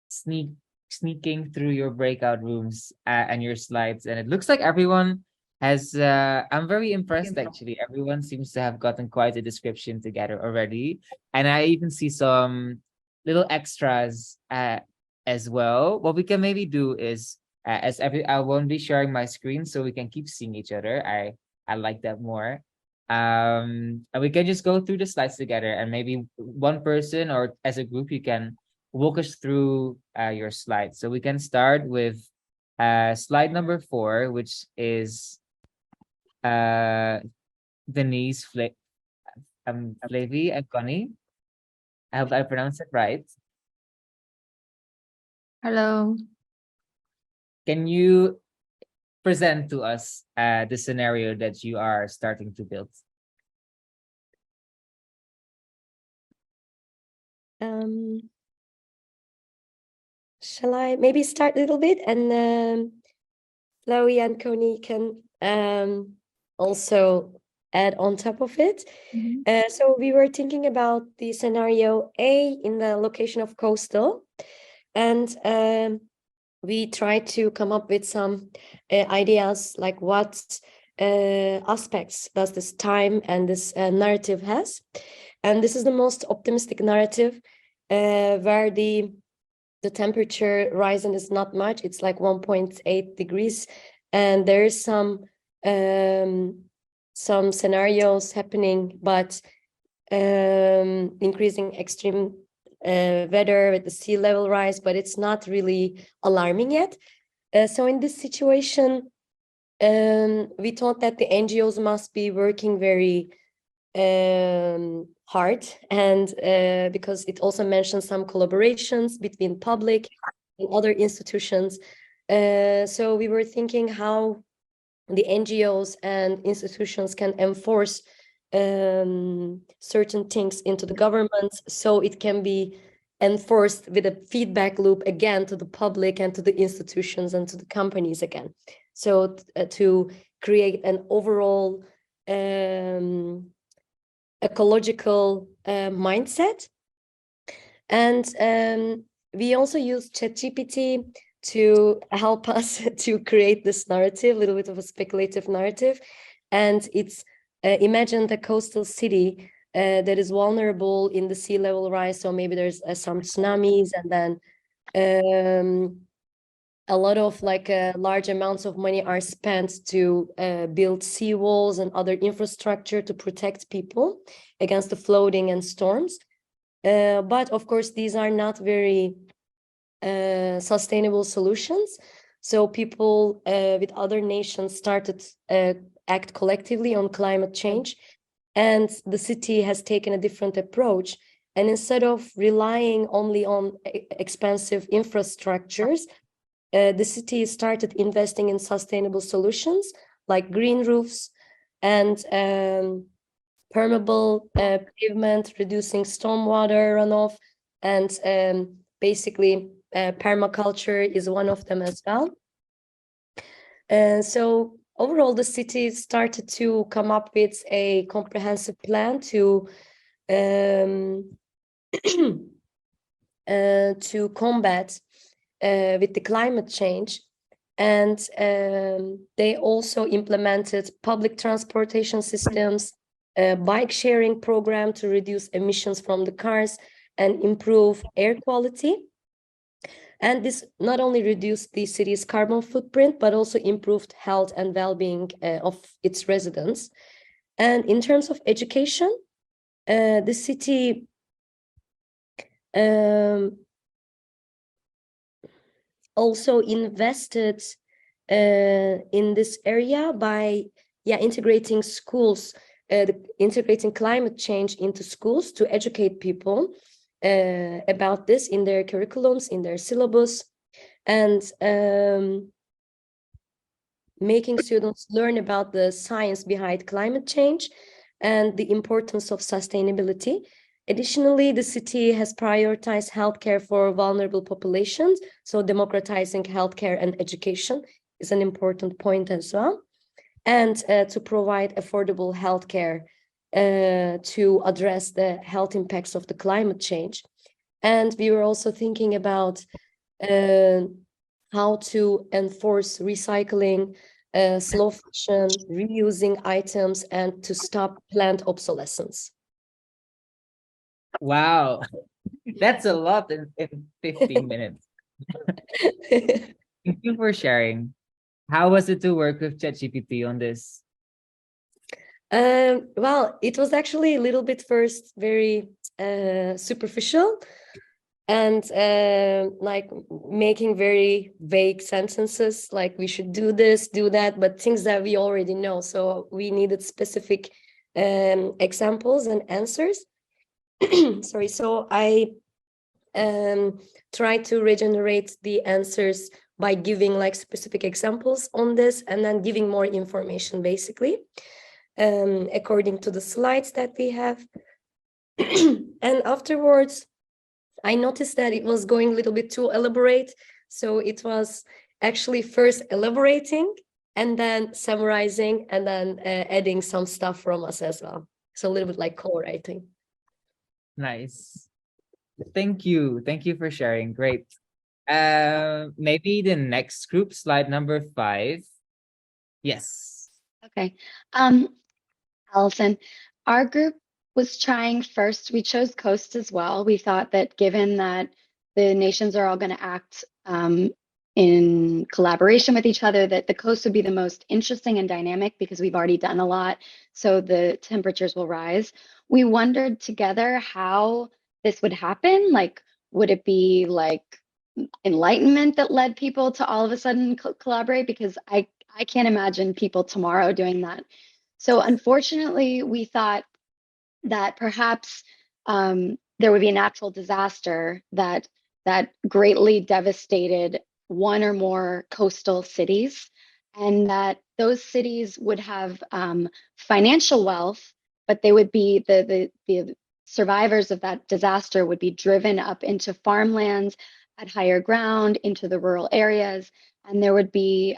sneaking through your breakout rooms and your slides, and it looks like everyone has I'm very impressed actually. Everyone seems to have gotten quite a description together already, and I even see some little extras as well. What we can maybe do is I won't be sharing my screen, so we can keep seeing each other. I like that more. And we can just go through the slides together, and maybe one person or as a group you can walk us through your slides. So we can start with slide number 4, which is Denise Flavy and Connie. I hope I pronounced it right. Hello. Can you present to us the scenario that you are starting to build? Shall I maybe start a little bit, and Chloe and Connie can also add on top of it. So we were thinking about the scenario A in the location of coastal, and we tried to come up with some ideas, like what aspects does this time and this narrative has. And this is the most optimistic narrative, where the temperature rising is not much. It's like 1.8 degrees, and there is some scenarios happening, but increasing extreme weather with the sea level rise, but it's not really alarming yet. So in this situation, we thought that the NGOs must be working very hard, and because it also mentions some collaborations between public and other institutions. So we were thinking how the NGOs and institutions can enforce certain things into the government, so it can be enforced with a feedback loop again to the public and to the institutions and to the companies again. So to create an overall ecological mindset. And we also use ChatGPT to help us to create this narrative, a little bit of a speculative narrative. And it's imagine a coastal city that is vulnerable in the sea level rise. So maybe there's some tsunamis, and then a lot of large amounts of money are spent to build seawalls and other infrastructure to protect people against the flooding and storms. But of course, these are not very sustainable solutions. So people with other nations started act collectively on climate change. and the city has taken a different approach. And instead of relying only on expensive infrastructures, the city started investing in sustainable solutions like green roofs and permeable pavement, reducing stormwater runoff, and basically permaculture is one of them as well. So overall, the city started to come up with a comprehensive plan to to combat with the climate change. And they also implemented public transportation systems, a bike sharing program to reduce emissions from the cars and improve air quality. And this not only reduced the city's carbon footprint, but also improved health and well-being of its residents. And in terms of education, the city also invested in this area by integrating schools, integrating climate change into schools to educate people about this in their curriculums, in their syllabus, and making students learn about the science behind climate change and the importance of sustainability. Additionally, the city has prioritized healthcare for vulnerable populations, so democratizing healthcare and education is an important point as well, and to provide affordable healthcare to address the health impacts of the climate change. And we were also thinking about how to enforce recycling, slow fashion, reusing items, and to stop plant obsolescence. Wow, that's a lot in 15 minutes. Thank you for sharing. How was it to work with ChatGPT on this? Well, it was actually a little bit first very superficial and like making very vague sentences, like we should do this, do that, but things that we already know. So we needed specific examples and answers. Sorry, so I tried to regenerate the answers by giving like specific examples on this and then giving more information basically according to the slides that we have. And afterwards I noticed that it was going a little bit too elaborate, so it was actually first elaborating and then summarizing and then adding some stuff from us as well. So a little bit like co-writing. Nice. Thank you for sharing. Great. Maybe the next group, slide number 5. Yes. Okay. Allison, our group was trying first, we chose coast as well. We thought that given that the nations are all going to act in collaboration with each other, that the coast would be the most interesting and dynamic because we've already done a lot, so the temperatures will rise. We wondered together how this would happen. Like, would it be like enlightenment that led people to all of a sudden collaborate? Because I can't imagine people tomorrow doing that. So unfortunately, we thought that perhaps there would be a natural disaster that greatly devastated one or more coastal cities, and that those cities would have financial wealth, but they would be the survivors of that disaster would be driven up into farmlands at higher ground, into the rural areas, and there would be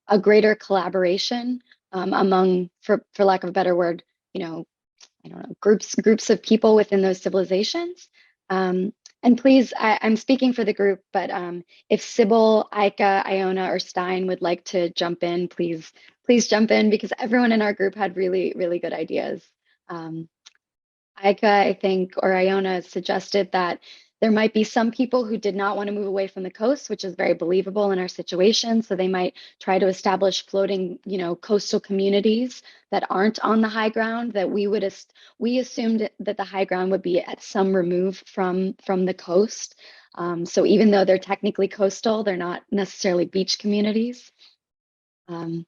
a greater collaboration among, for lack of a better word, I don't know, groups of people within those civilizations. And please, I'm speaking for the group, but if Sybil, Aika, Iona, or Stein would like to jump in, please jump in, because everyone in our group had really, really good ideas. Aika, I think, or Iona suggested that there might be some people who did not want to move away from the coast, which is very believable in our situation. So they might try to establish floating, coastal communities that aren't on the high ground. That we assumed that the high ground would be at some remove from the coast. So even though they're technically coastal, they're not necessarily beach communities. Sybil,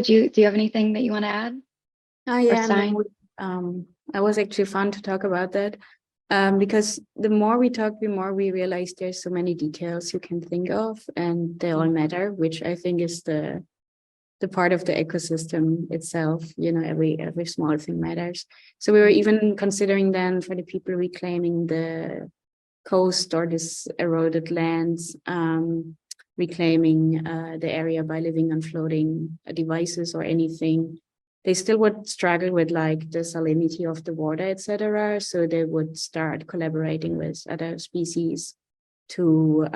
do you have anything that you want to add? Yeah, sign? that was actually fun to talk about that. Because the more we talk, the more we realize there's so many details you can think of, and they all matter, which I think is the part of the ecosystem itself. You know, every small thing matters. So we were even considering then for the people reclaiming the coast or this eroded lands, reclaiming the area by living on floating devices or anything. They still would struggle with like the salinity of the water, etc. So they would start collaborating with other species to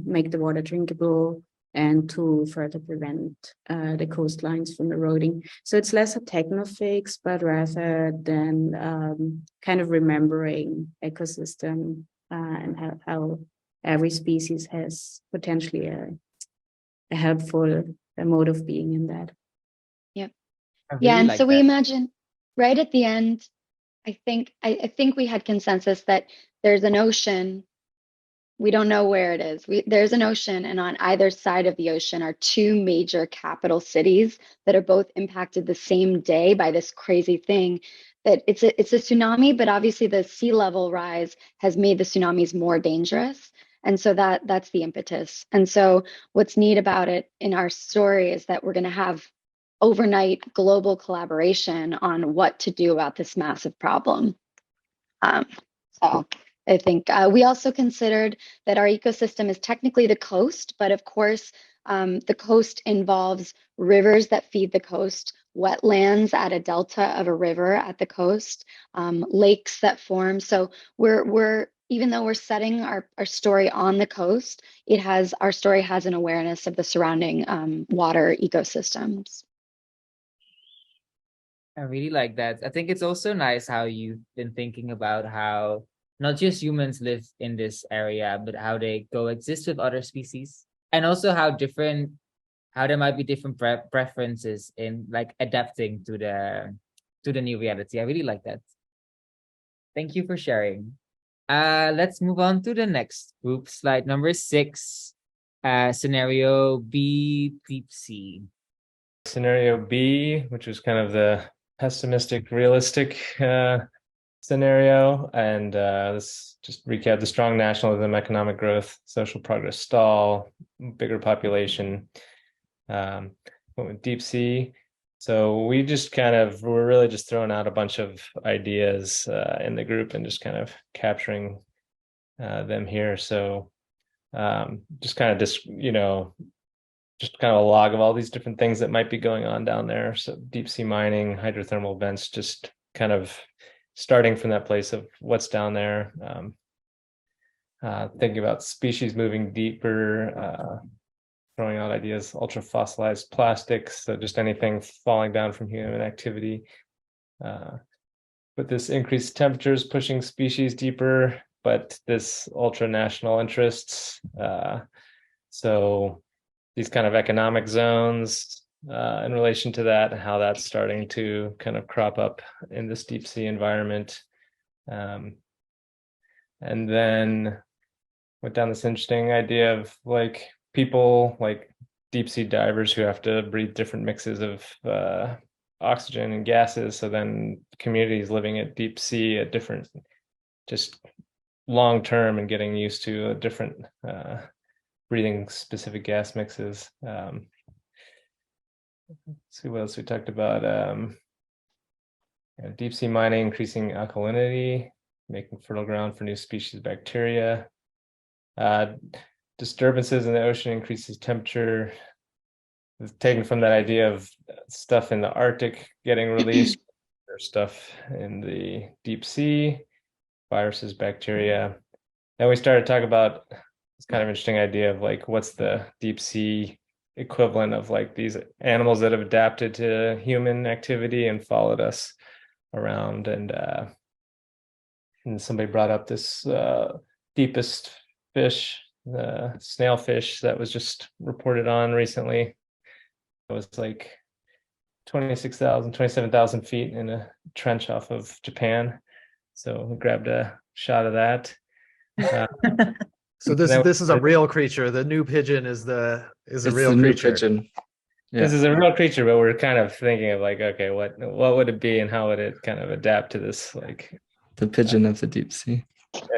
make the water drinkable and to further prevent the coastlines from eroding. So it's less a techno fix, but rather than kind of remembering ecosystem and how every species has potentially a helpful mode of being in that. Yep. I Yeah, really and like so we that. imagine right at the end, I think we had consensus that there's an ocean. We don't know where it is. There's an ocean, and on either side of the ocean are two major capital cities that are both impacted the same day by this crazy thing. That it's a tsunami, but obviously the sea level rise has made the tsunamis more dangerous. And so that's the impetus. And so what's neat about it in our story is that we're going to have overnight global collaboration on what to do about this massive problem. So I think we also considered that our ecosystem is technically the coast, but of course, the coast involves rivers that feed the coast, wetlands at a delta of a river at the coast, lakes that form. So we're even though we're setting our story on the coast, our story has an awareness of the surrounding water ecosystems. I really like that. I think it's also nice how you've been thinking about how not just humans live in this area, but how they coexist with other species, and also how there might be different preferences in like adapting to the new reality. I really like that. Thank you for sharing. Let's move on to the next group, slide number 6. Scenario B, deep sea. Scenario B, which was kind of the pessimistic, realistic scenario, and let's just recap: the strong nationalism, economic growth, social progress stall, bigger population. Went with deep sea. So we just we're really just throwing out a bunch of ideas in the group and just kind of capturing them here. So just kind of just kind of a log of all these different things that might be going on down there. So deep sea mining, hydrothermal vents, just kind of starting from that place of what's down there. Thinking about species moving deeper, throwing out ideas, ultra fossilized plastics, so just anything falling down from human activity. But this increased temperatures pushing species deeper, but this ultra national interests. So these kind of economic zones in relation to that, and how that's starting to kind of crop up in this deep sea environment. And then went down this interesting idea of like people, like deep sea divers who have to breathe different mixes of oxygen and gases. So then communities living at deep sea at different, just long term, and getting used to a different breathing specific gas mixes. Let's see what else we talked about. Deep sea mining, increasing alkalinity, making fertile ground for new species of bacteria. Disturbances in the ocean increases temperature. It's taken from that idea of stuff in the Arctic getting released, or stuff in the deep sea, viruses, bacteria. Then we started to talk about this kind of interesting idea of like, what's the deep sea equivalent of like these animals that have adapted to human activity and followed us around. And somebody brought up this deepest fish, the snail fish, that was just reported on recently. It was like 27,000 feet in a trench off of Japan. So we grabbed a shot of that. So this is a real creature. The new pigeon is a real creature. Pigeon. This is a real creature, but we're kind of thinking of like, okay, what would it be and how would it kind of adapt to this like the pigeon of the deep sea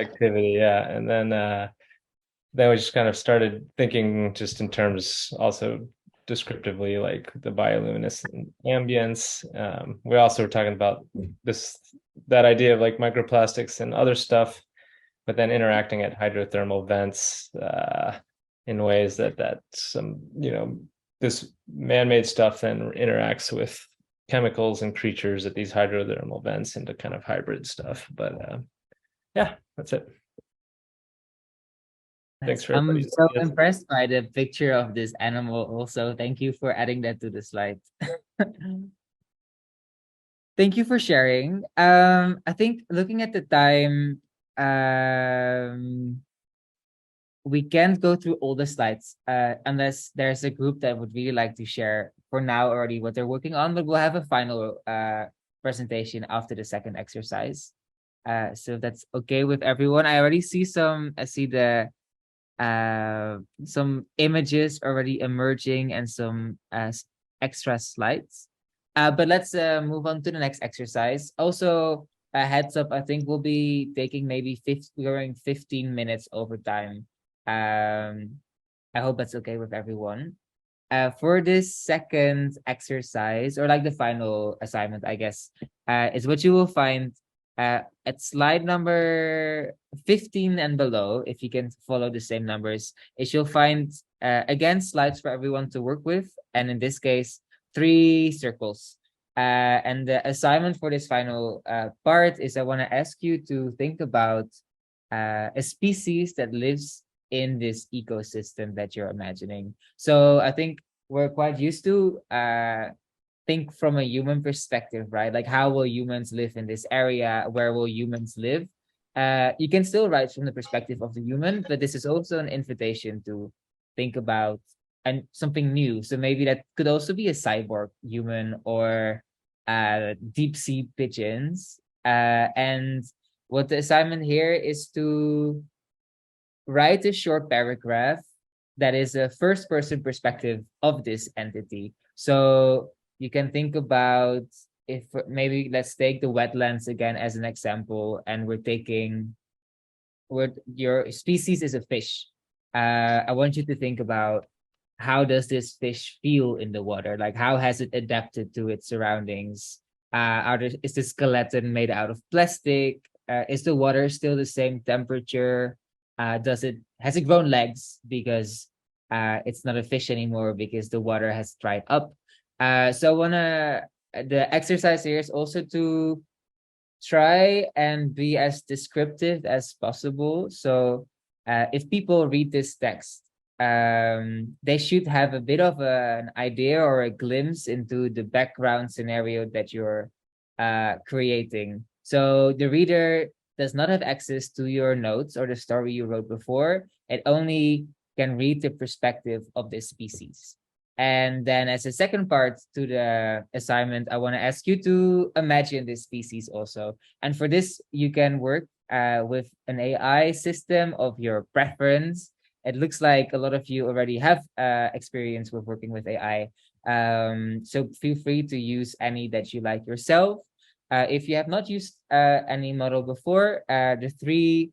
activity? Yeah. And then we just kind of started thinking just in terms also descriptively, like the bioluminescent ambience. We also were talking about that idea of like microplastics and other stuff, but then interacting at hydrothermal vents in ways that some, this man-made stuff then interacts with chemicals and creatures at these hydrothermal vents into kind of hybrid stuff. But yeah, that's it. Thanks for I'm so impressed by the picture of this animal also. Thank you for adding that to the slide. Thank you for sharing. I think looking at the time, we can't go through all the slides unless there's a group that would really like to share for now already what they're working on, but we'll have a final presentation after the second exercise. So that's okay with everyone. I already see some images already emerging and some extra slides. But let's move on to the next exercise. Also, a heads up, I think we'll be taking maybe 15 minutes over time. I hope that's okay with everyone. For this second exercise, or like the final assignment, I guess, is what you will find at slide number 15 and below. If you can follow the same numbers, you'll find, again, slides for everyone to work with. And in this case, 3 circles. And the assignment for this final part is I want to ask you to think about a species that lives in this ecosystem that you're imagining. So I think we're quite used to think from a human perspective, right? Like, how will humans live in this area? Where will humans live? You can still write from the perspective of the human, but this is also an invitation to think about something new. So maybe that could also be a cyborg human or deep sea pigeons. And what the assignment here is to write a short paragraph that is a first person perspective of this entity. So you can think about, if maybe let's take the wetlands again as an example, and your species is a fish. I want you to think about, how does this fish feel in the water? Like, how has it adapted to its surroundings? Is the skeleton made out of plastic? Is the water still the same temperature? Has it grown legs because it's not a fish anymore because the water has dried up? So the exercise here is also to try and be as descriptive as possible. So if people read this text, they should have a bit of an idea or a glimpse into the background scenario that you're creating. So the reader does not have access to your notes or the story you wrote before. It only can read the perspective of this species. And then as a second part to the assignment, I want to ask you to imagine this species also. And for this, you can work with an AI system of your preference. It looks like a lot of you already have experience with working with AI. So feel free to use any that you like yourself. If you have not used any model before, the 3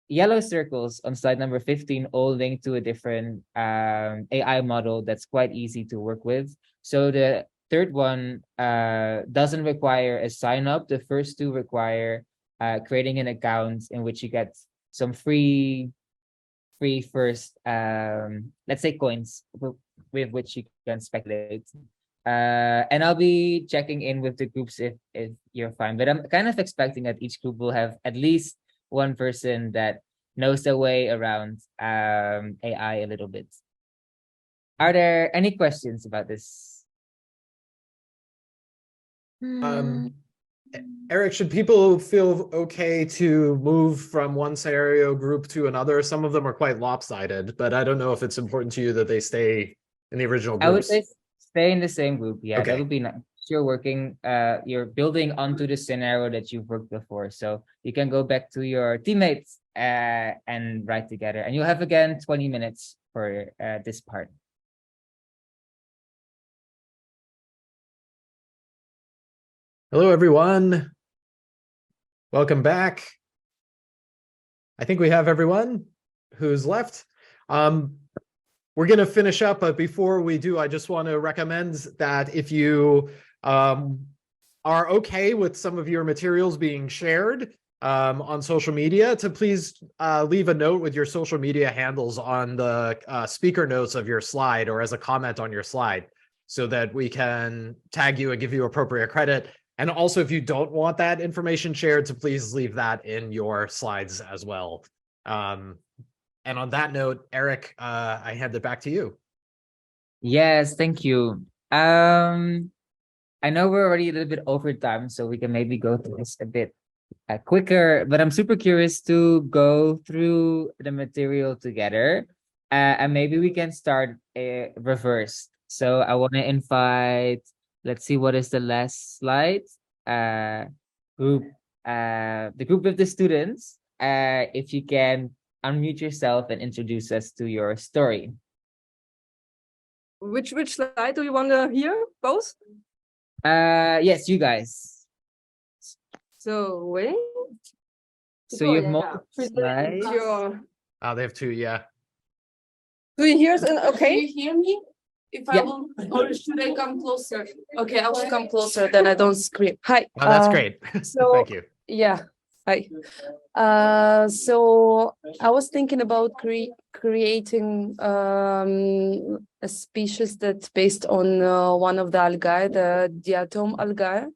yellow circles on slide number 15 all link to a different AI model that's quite easy to work with. So the third one doesn't require a sign up. The first 2 require creating an account in which you get some free first, let's say, coins with which you can speculate. And I'll be checking in with the groups if you're fine. But I'm kind of expecting that each group will have at least one person that knows their way around AI a little bit. Are there any questions about this? Erik, should people feel okay to move from one scenario group to another? Some of them are quite lopsided, but I don't know if it's important to you that they stay in the original groups. I would say stay in the same group. Yeah, okay. That would be nice. You're building onto the scenario that you've worked before. So you can go back to your teammates and write together. And you'll have, again, 20 minutes for this part. Hello, everyone. Welcome back. I think we have everyone who's left. We're going to finish up, but before we do, I just want to recommend that if you are okay with some of your materials being shared on social media, to please leave a note with your social media handles on the speaker notes of your slide or as a comment on your slide, so that we can tag you and give you appropriate credit. And also, if you don't want that information shared, to please leave that in your slides as well. And on that note, Erik, I hand it back to you. Yes, thank you. I know we're already a little bit over time, so we can maybe go through this a bit quicker, but I'm super curious to go through the material together, and maybe we can start reverse. So I want to invite, let's see, what is the last slide? Group, the group of the students, if you can unmute yourself and introduce us to your story. Which slide do you want to hear? Both? Yes, you guys. So wait. So you have more slides. Oh, they have two, yeah. Do you hear? Okay. Do you hear me? If I will, or should I come closer? Okay, I will come closer, then I don't scream. Hi. Oh, that's great. So thank you. Yeah. Hi. So I was thinking about creating a species that's based on one of the algae, the diatom algae,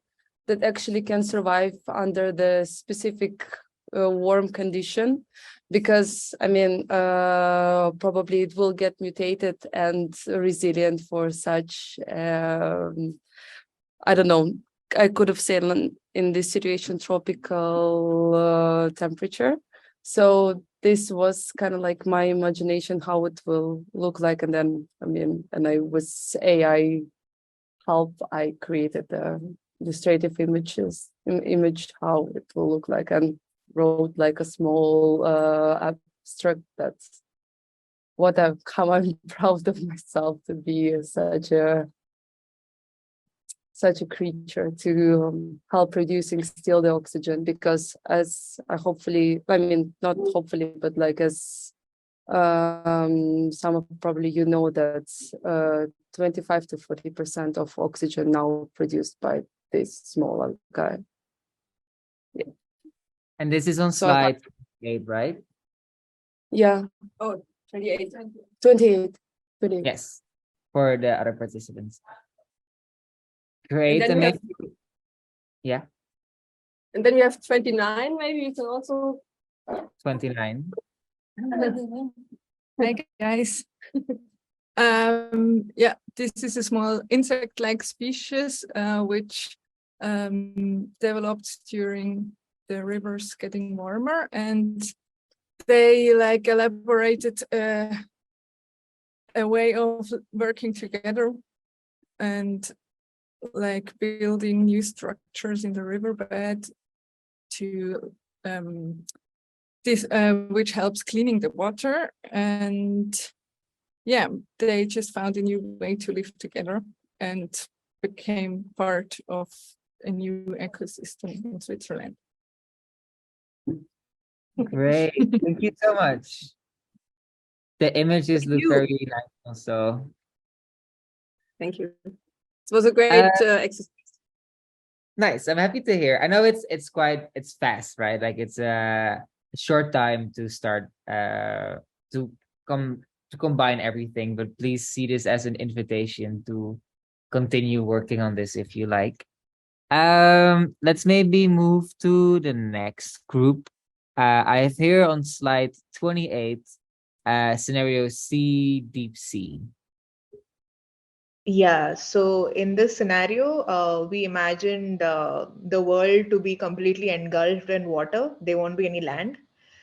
that actually can survive under the specific warm condition, because I mean probably it will get mutated and resilient for such I don't know, I could have said in this situation tropical temperature. So this was kind of like my imagination how it will look like, and then I mean, and I was AI help, I created the illustrative image how it will look like, and wrote like a small abstract. That's what how I'm proud of myself to be such a creature, to help producing still the oxygen, because as I hopefully, I mean, not hopefully, but like as some of probably you know that 25 to 40% of oxygen now produced by this small algae. Yeah. And this is on slide 8, right? Yeah. Oh, 28. 28. Yes, for the other participants. Great. And then yeah. And then we have 29, maybe you can also. 29. Hi guys. Yeah, this is a small insect-like species which developed during the rivers getting warmer, and they like elaborated a way of working together and like building new structures in the riverbed to this which helps cleaning the water. And yeah, they just found a new way to live together and became part of a new ecosystem in Switzerland. Great. Thank you so much. The images look very nice also. Thank you. It was a great exercise. Nice. I'm happy to hear. I know it's fast, right? Like it's a short time to start to combine everything, but please see this as an invitation to continue working on this if you like. Let's maybe move to the next group. I have here on slide 28 scenario C, deep sea. Yeah, so in this scenario, we imagined the world to be completely engulfed in water. There won't be any land.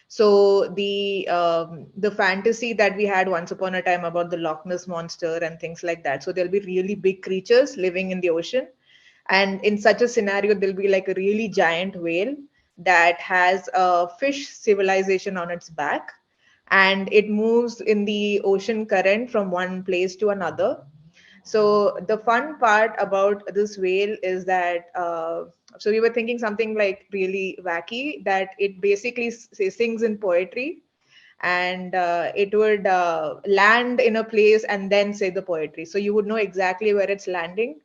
So the fantasy that we had once upon a time about the Loch Ness monster and things like that. So there'll be really big creatures living in the ocean. And in such a scenario, there'll be like a really giant whale that has a fish civilization on its back. And it moves in the ocean current from one place to another. So the fun part about this whale is that So we were thinking something like really wacky, that it basically sings in poetry, and it would land in a place and then say the poetry. So you would know exactly where it's landing.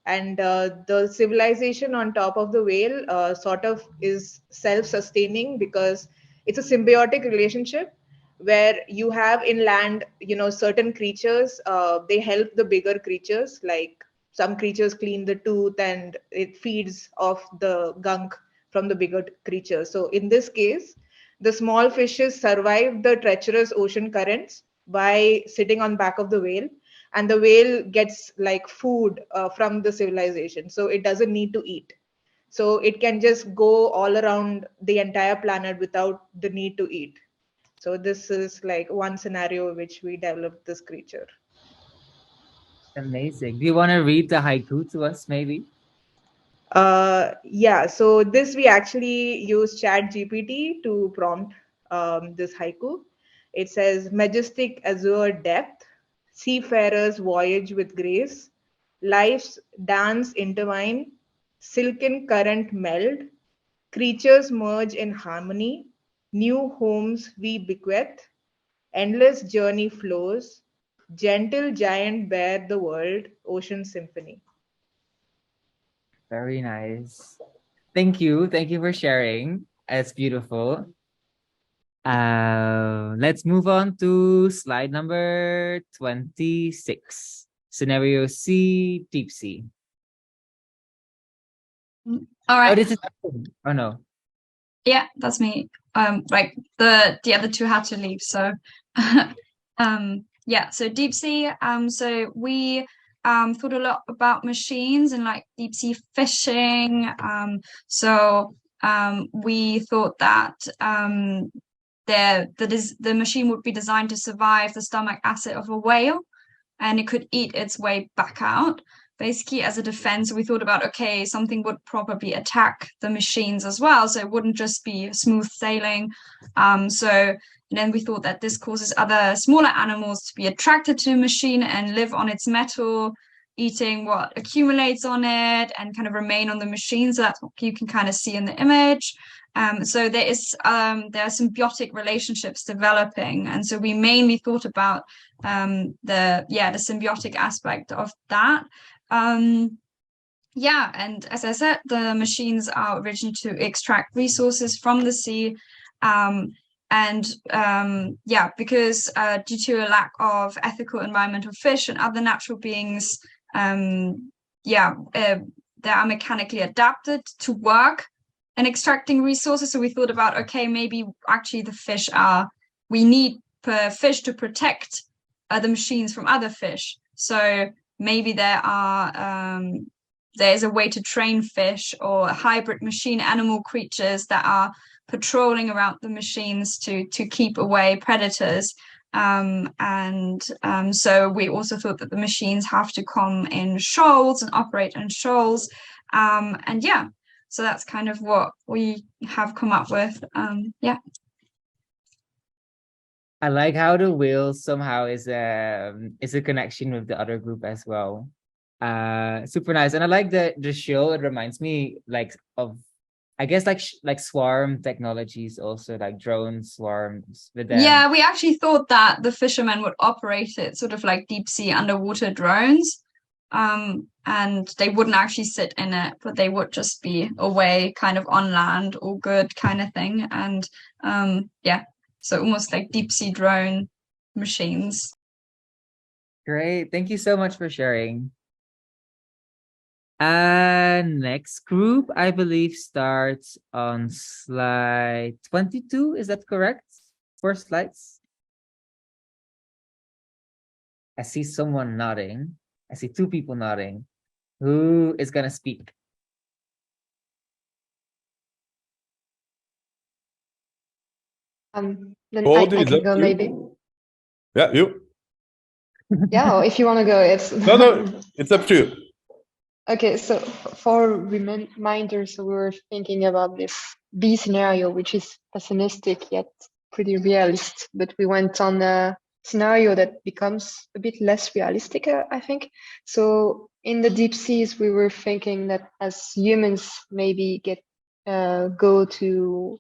And the civilization on top of the whale sort of is self-sustaining, because it's a symbiotic relationship where you have inland, certain creatures, they help the bigger creatures. Like some creatures clean the tooth and it feeds off the gunk from the bigger creatures. So in this case, the small fishes survive the treacherous ocean currents by sitting on back of the whale, and the whale gets like food from the civilization, so it doesn't need to eat. So it can just go all around the entire planet without the need to eat. So this is like one scenario which we developed this creature. Amazing. Do you want to read the haiku to us, maybe? Yeah, so this we actually use ChatGPT to prompt this haiku. It says, majestic azure depth, seafarers voyage with grace, life's dance intertwine, silken current meld, creatures merge in harmony, new homes we bequeath, endless journey flows, gentle giant bear the world, ocean symphony. Very nice. Thank you. Thank you for sharing. It's beautiful. Let's move on to slide number 26. Scenario C, deep sea. All right. Oh, this is oh no. Yeah, that's me. Right. The other two had to leave. So yeah, so deep sea. So we thought a lot about machines and like deep sea fishing. So we thought that the machine would be designed to survive the stomach acid of a whale, and it could eat its way back out. Basically, as a defense, we thought about, okay, something would probably attack the machines as well, so it wouldn't just be smooth sailing. And then we thought that this causes other smaller animals to be attracted to a machine and live on its metal, eating what accumulates on it and kind of remain on the machine. So that's what you can kind of see in the image. So there are symbiotic relationships developing, and so we mainly thought about the symbiotic aspect of that. Yeah, and as I said, the machines are originally to extract resources from the sea, because due to a lack of ethical environmental fish and other natural beings, they are mechanically adapted to work and extracting resources. So we thought about, okay, maybe actually we need fish to protect the machines from other fish. So maybe there's a way to train fish or hybrid machine animal creatures that are patrolling around the machines to keep away predators. So we also thought that the machines have to come in shoals and operate in shoals. So that's kind of what we have come up with. I like how the whale somehow is a connection with the other group as well. Super nice. And I like the show. It reminds me of I guess like swarm technologies, also like drone swarms with them. Yeah, we actually thought that the fishermen would operate it sort of like deep sea underwater drones. And they wouldn't actually sit in it, but they would just be away, kind of on land, all good kind of thing. And so almost like deep sea drone machines. Great. Thank you so much for sharing. Next group, I believe, starts on slide 22. Is that correct? 4 slides. I see someone nodding. I see 2 people nodding. Who is gonna speak? Then I can go maybe. Yeah, you. Yeah, or if you want to go, it's no, it's up to you. Okay, so for reminders, we were thinking about this B scenario, which is pessimistic yet pretty realist. But we went on scenario that becomes a bit less realistic, I think. So in the deep seas, we were thinking that as humans maybe go to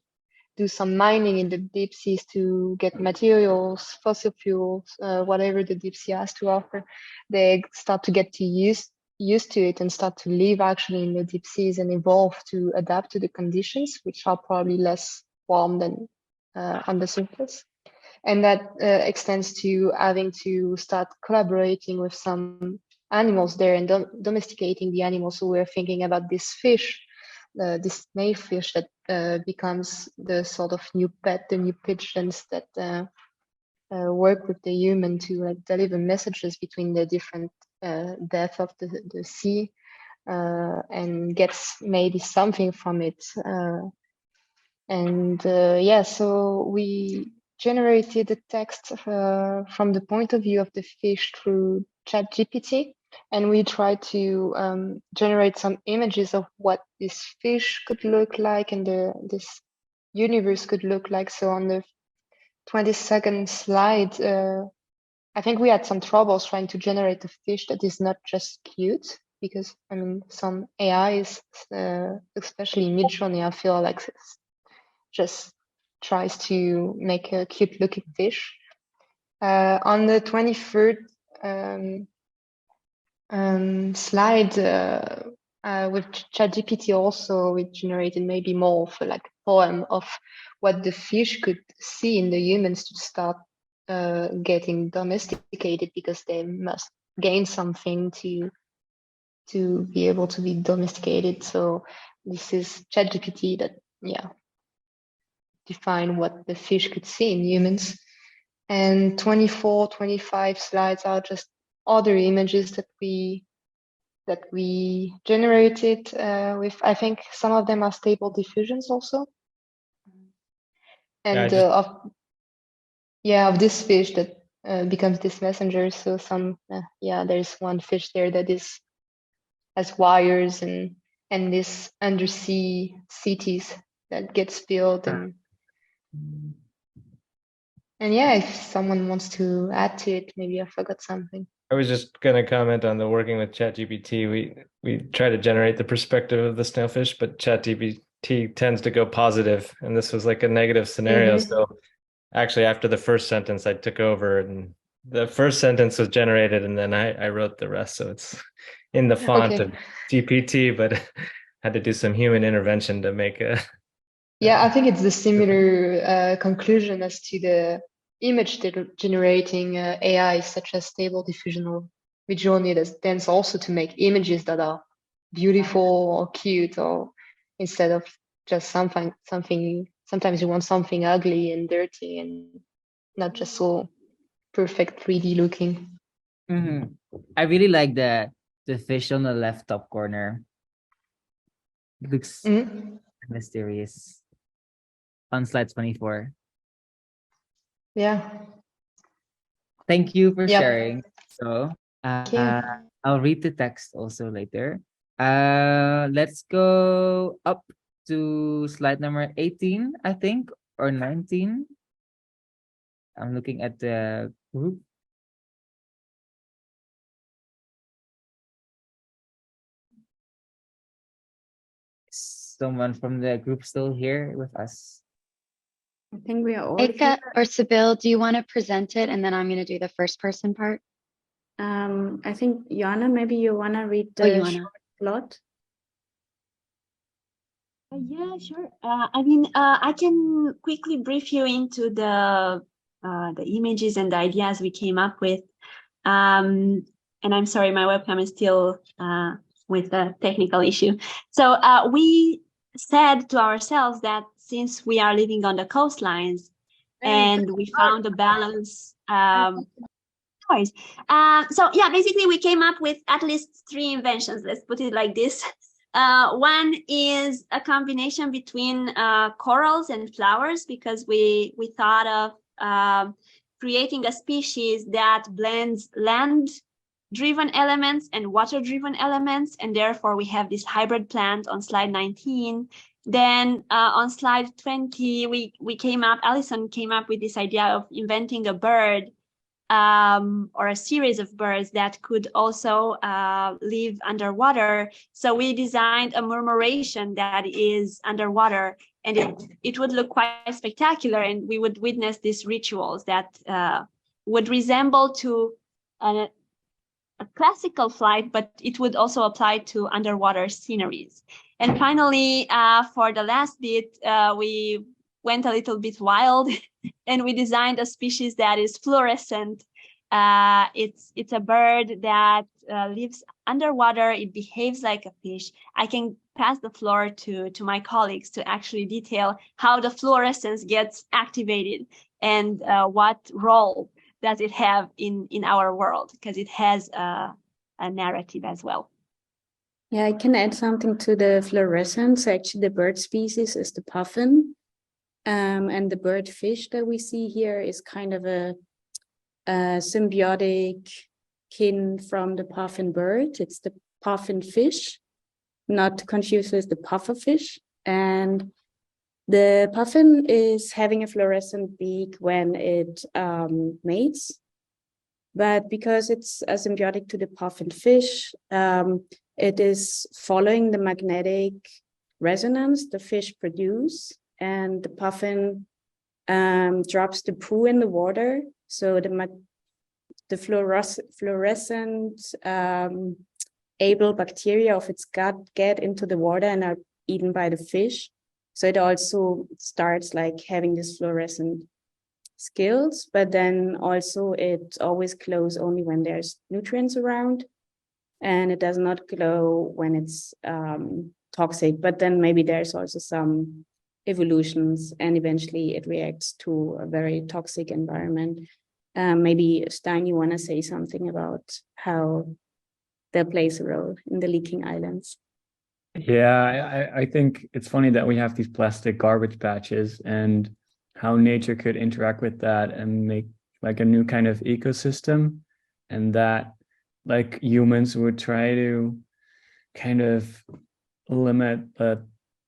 do some mining in the deep seas to get materials, fossil fuels, whatever the deep sea has to offer, they start to get used to it and start to live actually in the deep seas and evolve to adapt to the conditions, which are probably less warm than on the surface. And that extends to having to start collaborating with some animals there and domesticating the animals. So we're thinking about this fish, this snail fish that becomes the sort of new pet, the new pigeons that work with the human to like deliver messages between the different depth of the sea and gets maybe something from it. Yeah, so we generated the text from the point of view of the fish through ChatGPT, and we tried to generate some images of what this fish could look like and this universe could look like. So on the 22nd slide, I think we had some troubles trying to generate a fish that is not just cute, because I mean some AIs, especially Midjourney, I feel like just tries to make a cute looking fish. On the 23rd slide, with ChatGPT also, we generated maybe more of like a poem of what the fish could see in the humans to start getting domesticated, because they must gain something to be able to be domesticated. So this is ChatGPT that, yeah, define what the fish could see in humans. And 24, 25 slides are just other images that we generated with, I think some of them are stable diffusions also. And of this fish that becomes this messenger. So there's one fish there that has wires and this undersea cities that gets built. And yeah, if someone wants to add to it, maybe I forgot something. I was just going to comment on the working with ChatGPT. We try to generate the perspective of the snailfish, but ChatGPT tends to go positive, and this was like a negative scenario. So actually, after the first sentence, I took over, and the first sentence was generated, and then I wrote the rest. So it's in the font of GPT, but had to do some human intervention to make a. Yeah, I think it's the similar conclusion as to the image generating AI, such as Stable Diffusion or Midjourney, that tends also to make images that are beautiful or cute, or instead of just something. Sometimes you want something ugly and dirty and not just so perfect 3D looking. I really like the fish on the left top corner. It looks mysterious. On slide 24. Yeah. Thank you for sharing. So I'll read the text also later. Let's go up to slide number 18, I think, or 19. I'm looking at the group. Someone from the group still here with us? I think we are all Eka or Sibyl, do you want to present it, and then I'm going to do the first person part? I think Joanna, maybe you want to read the short plot. Yeah, sure. I can quickly brief you into the images and the ideas we came up with. And I'm sorry, my webcam is still with a technical issue. So we said to ourselves that since we are living on the coastlines and we found a balance. So yeah, basically we came up with at least 3 inventions. Let's put it like this. One is a combination between corals and flowers, because we thought of creating a species that blends land-driven elements and water-driven elements, and therefore we have this hybrid plant on slide 19. Then on slide 20, Alison came up with this idea of inventing a bird or a series of birds that could also live underwater. So we designed a murmuration that is underwater, and it would look quite spectacular, and we would witness these rituals that would resemble to a classical flight, but it would also apply to underwater sceneries. And finally, for the last bit, we went a little bit wild and we designed a species that is fluorescent. It's a bird that lives underwater. It behaves like a fish. I can pass the floor to my colleagues to actually detail how the fluorescence gets activated and what role does it have in our world, because it has a narrative as well. Yeah, I can add something to the fluorescence. Actually, the bird species is the puffin. And the bird fish that we see here is kind of a symbiotic kin from the puffin bird. It's the puffin fish, not to confuse with the pufferfish. And the puffin is having a fluorescent beak when it mates. But because it's a symbiotic to the puffin fish, it is following the magnetic resonance the fish produce. And the puffin drops the poo in the water. So the fluorescent able bacteria of its gut get into the water and are eaten by the fish. So it also starts like having this fluorescent skills, but then also it always glows only when there's nutrients around, and it does not glow when it's toxic. But then maybe there's also some evolutions, and eventually it reacts to a very toxic environment. Maybe Stein, you want to say something about how that plays a role in the leaking islands? Yeah, I think it's funny that we have these plastic garbage patches and how nature could interact with that and make like a new kind of ecosystem, and that like humans would try to kind of limit the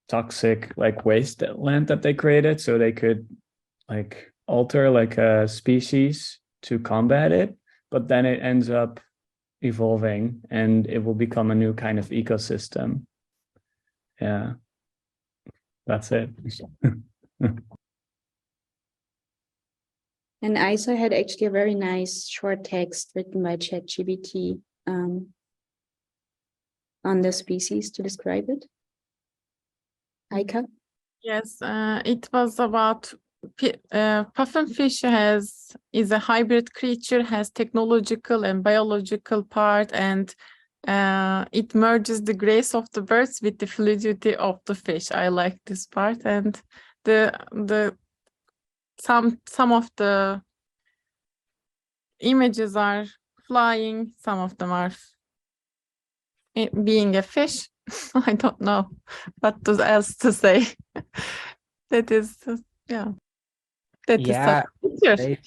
toxic like wasteland that they created, so they could like alter like a species to combat it, but then it ends up evolving and it will become a new kind of ecosystem. Yeah, that's it. And ISA had actually a very nice short text written by ChatGPT on the species to describe it. Aika? Yes, it was about puffinfish is a hybrid creature, has technological and biological part, and it merges the grace of the birds with the fluidity of the fish. I like this part, and some of the images are flying, some of them are being a fish. I don't know what else to say. That is, yeah. That Yeah. is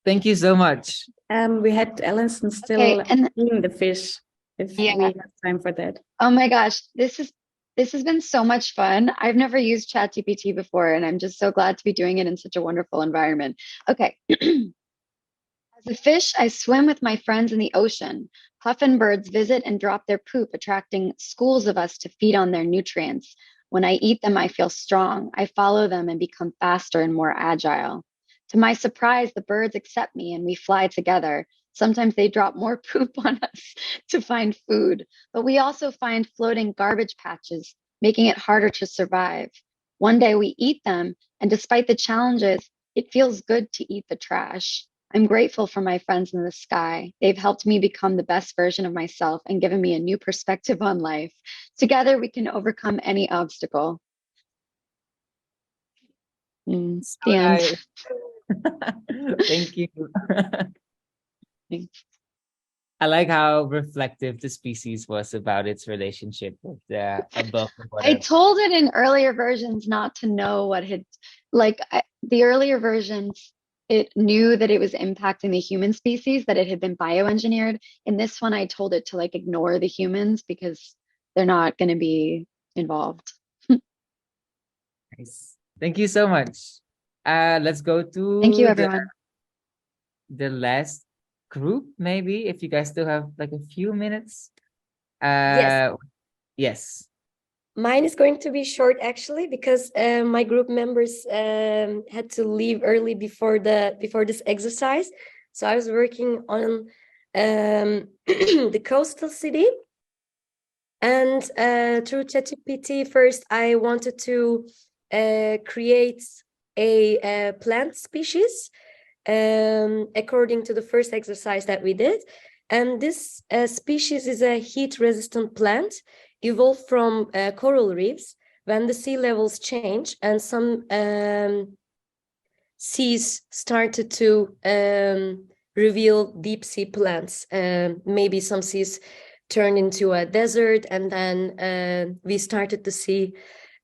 Thank you so much. We had Alison still eating the fish, if we have time for that. Oh my gosh, this has been so much fun. I've never used ChatGPT before, and I'm just so glad to be doing it in such a wonderful environment. Okay. As a fish, I swim with my friends in the ocean. Puffin birds visit and drop their poop, attracting schools of us to feed on their nutrients. When I eat them, I feel strong. I follow them and become faster and more agile. To my surprise, the birds accept me and we fly together. Sometimes they drop more poop on us to find food, but we also find floating garbage patches, making it harder to survive. One day we eat them, and despite the challenges, it feels good to eat the trash. I'm grateful for my friends in the sky. They've helped me become the best version of myself and given me a new perspective on life. Together, we can overcome any obstacle. The end. Thank you. I like how reflective the species was about its relationship with the above. I told it in earlier versions not to know what had, the earlier versions, it knew that it was impacting the human species, that it had been bioengineered. In this one, I told it to ignore the humans because they're not going to be involved. Nice. Thank you so much. Let's go to Thank you, everyone. the last group, maybe, if you guys still have like a few minutes. Yes. Yes. Mine is going to be short actually, because my group members had to leave early before this exercise. So I was working on the coastal city, and through ChatGPT first I wanted to create a plant species according to the first exercise that we did. And this species is a heat-resistant plant evolved from coral reefs when the sea levels change and some seas started to reveal deep sea plants. Maybe some seas turned into a desert, and then we started to see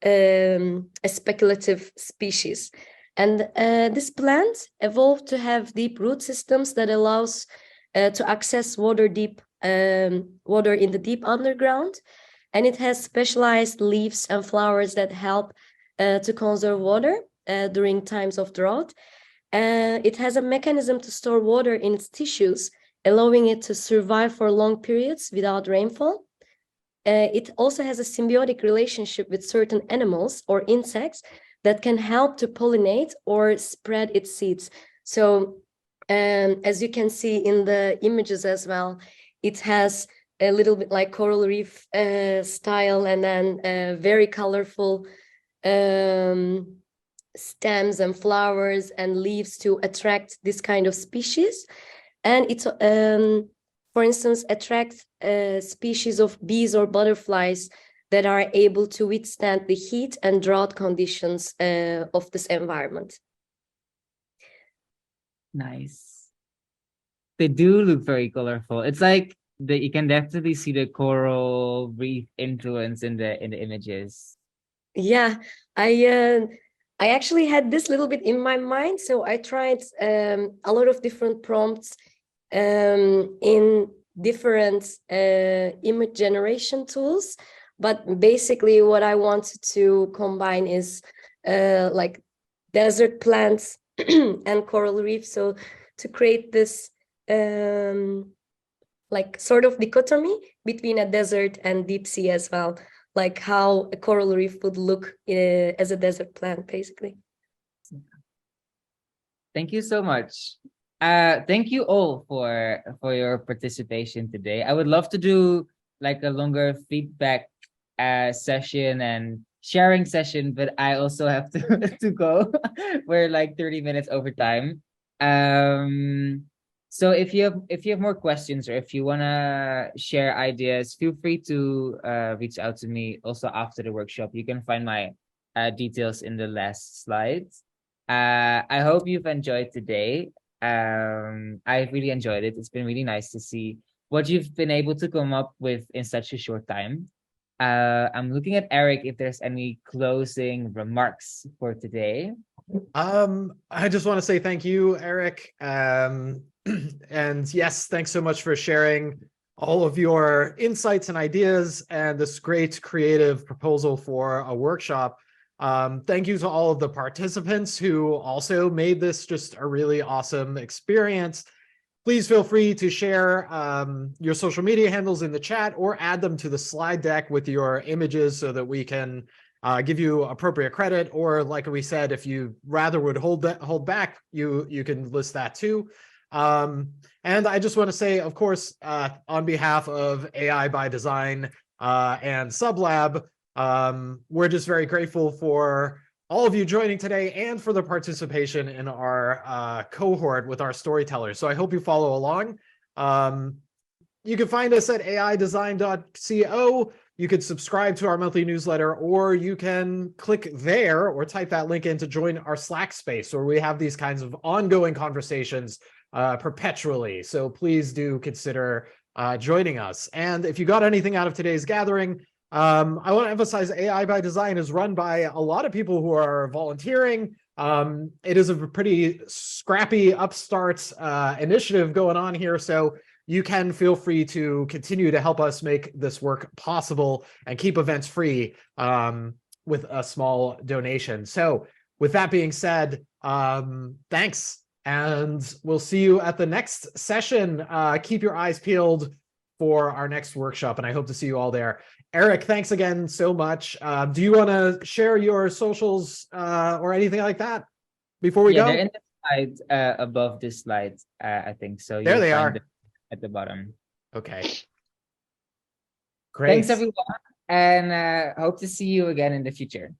a speculative species. And this plant evolved to have deep root systems that allows to access water in the deep underground. And it has specialized leaves and flowers that help to conserve water during times of drought. It has a mechanism to store water in its tissues, allowing it to survive for long periods without rainfall. It also has a symbiotic relationship with certain animals or insects that can help to pollinate or spread its seeds. So as you can see in the images as well, it has a little bit like coral reef style, and then very colorful stems and flowers and leaves to attract this kind of species. And it, for instance, attracts species of bees or butterflies that are able to withstand the heat and drought conditions of this environment. Nice. They do look very colorful. It's like you can definitely see the coral reef influence in the images. Yeah, I actually had this little bit in my mind, so I tried a lot of different prompts in different image generation tools. But basically what I wanted to combine is like desert plants and coral reef. So to create this like sort of dichotomy between a desert and deep sea as well, like how a coral reef would look as a desert plant, basically. Thank you so much. Thank you all for your participation today. I would love to do like a longer feedback session and sharing session, but I also have to go. We're like 30 minutes over time. So if you have more questions, or if you wanna share ideas, feel free to reach out to me also after the workshop. You can find my details in the last slides. I hope you've enjoyed today. I really enjoyed it. It's been really nice to see what you've been able to come up with in such a short time. I'm looking at Erik if there's any closing remarks for today. I just want to say thank you, Erik. And yes, thanks so much for sharing all of your insights and ideas and this great creative proposal for a workshop. Thank you to all of the participants who also made this just a really awesome experience. Please feel free to share your social media handles in the chat, or add them to the slide deck with your images so that we can give you appropriate credit. Or like we said, if you rather would hold back, you can list that too. And I just want to say, of course, on behalf of AI by Design and SUBLAB, we're just very grateful for all of you joining today and for the participation in our cohort with our storytellers. So I hope you follow along. You can find us at AIdesign.co. You can subscribe to our monthly newsletter, or you can click there or type that link in to join our Slack space, where we have these kinds of ongoing conversations perpetually. So please do consider joining us. And if you got anything out of today's gathering, I want to emphasize AI by Design is run by a lot of people who are volunteering. It is a pretty scrappy upstart initiative going on here. So you can feel free to continue to help us make this work possible and keep events free with a small donation. So with that being said, thanks. And we'll see you at the next session. Keep your eyes peeled for our next workshop, and I hope to see you all there. Erik, thanks again so much. Do you want to share your socials or anything like that before we go? They're in the slides above this slide, I think. So There you'll they find are. them at the bottom. Okay. Great. Thanks, everyone, and hope to see you again in the future.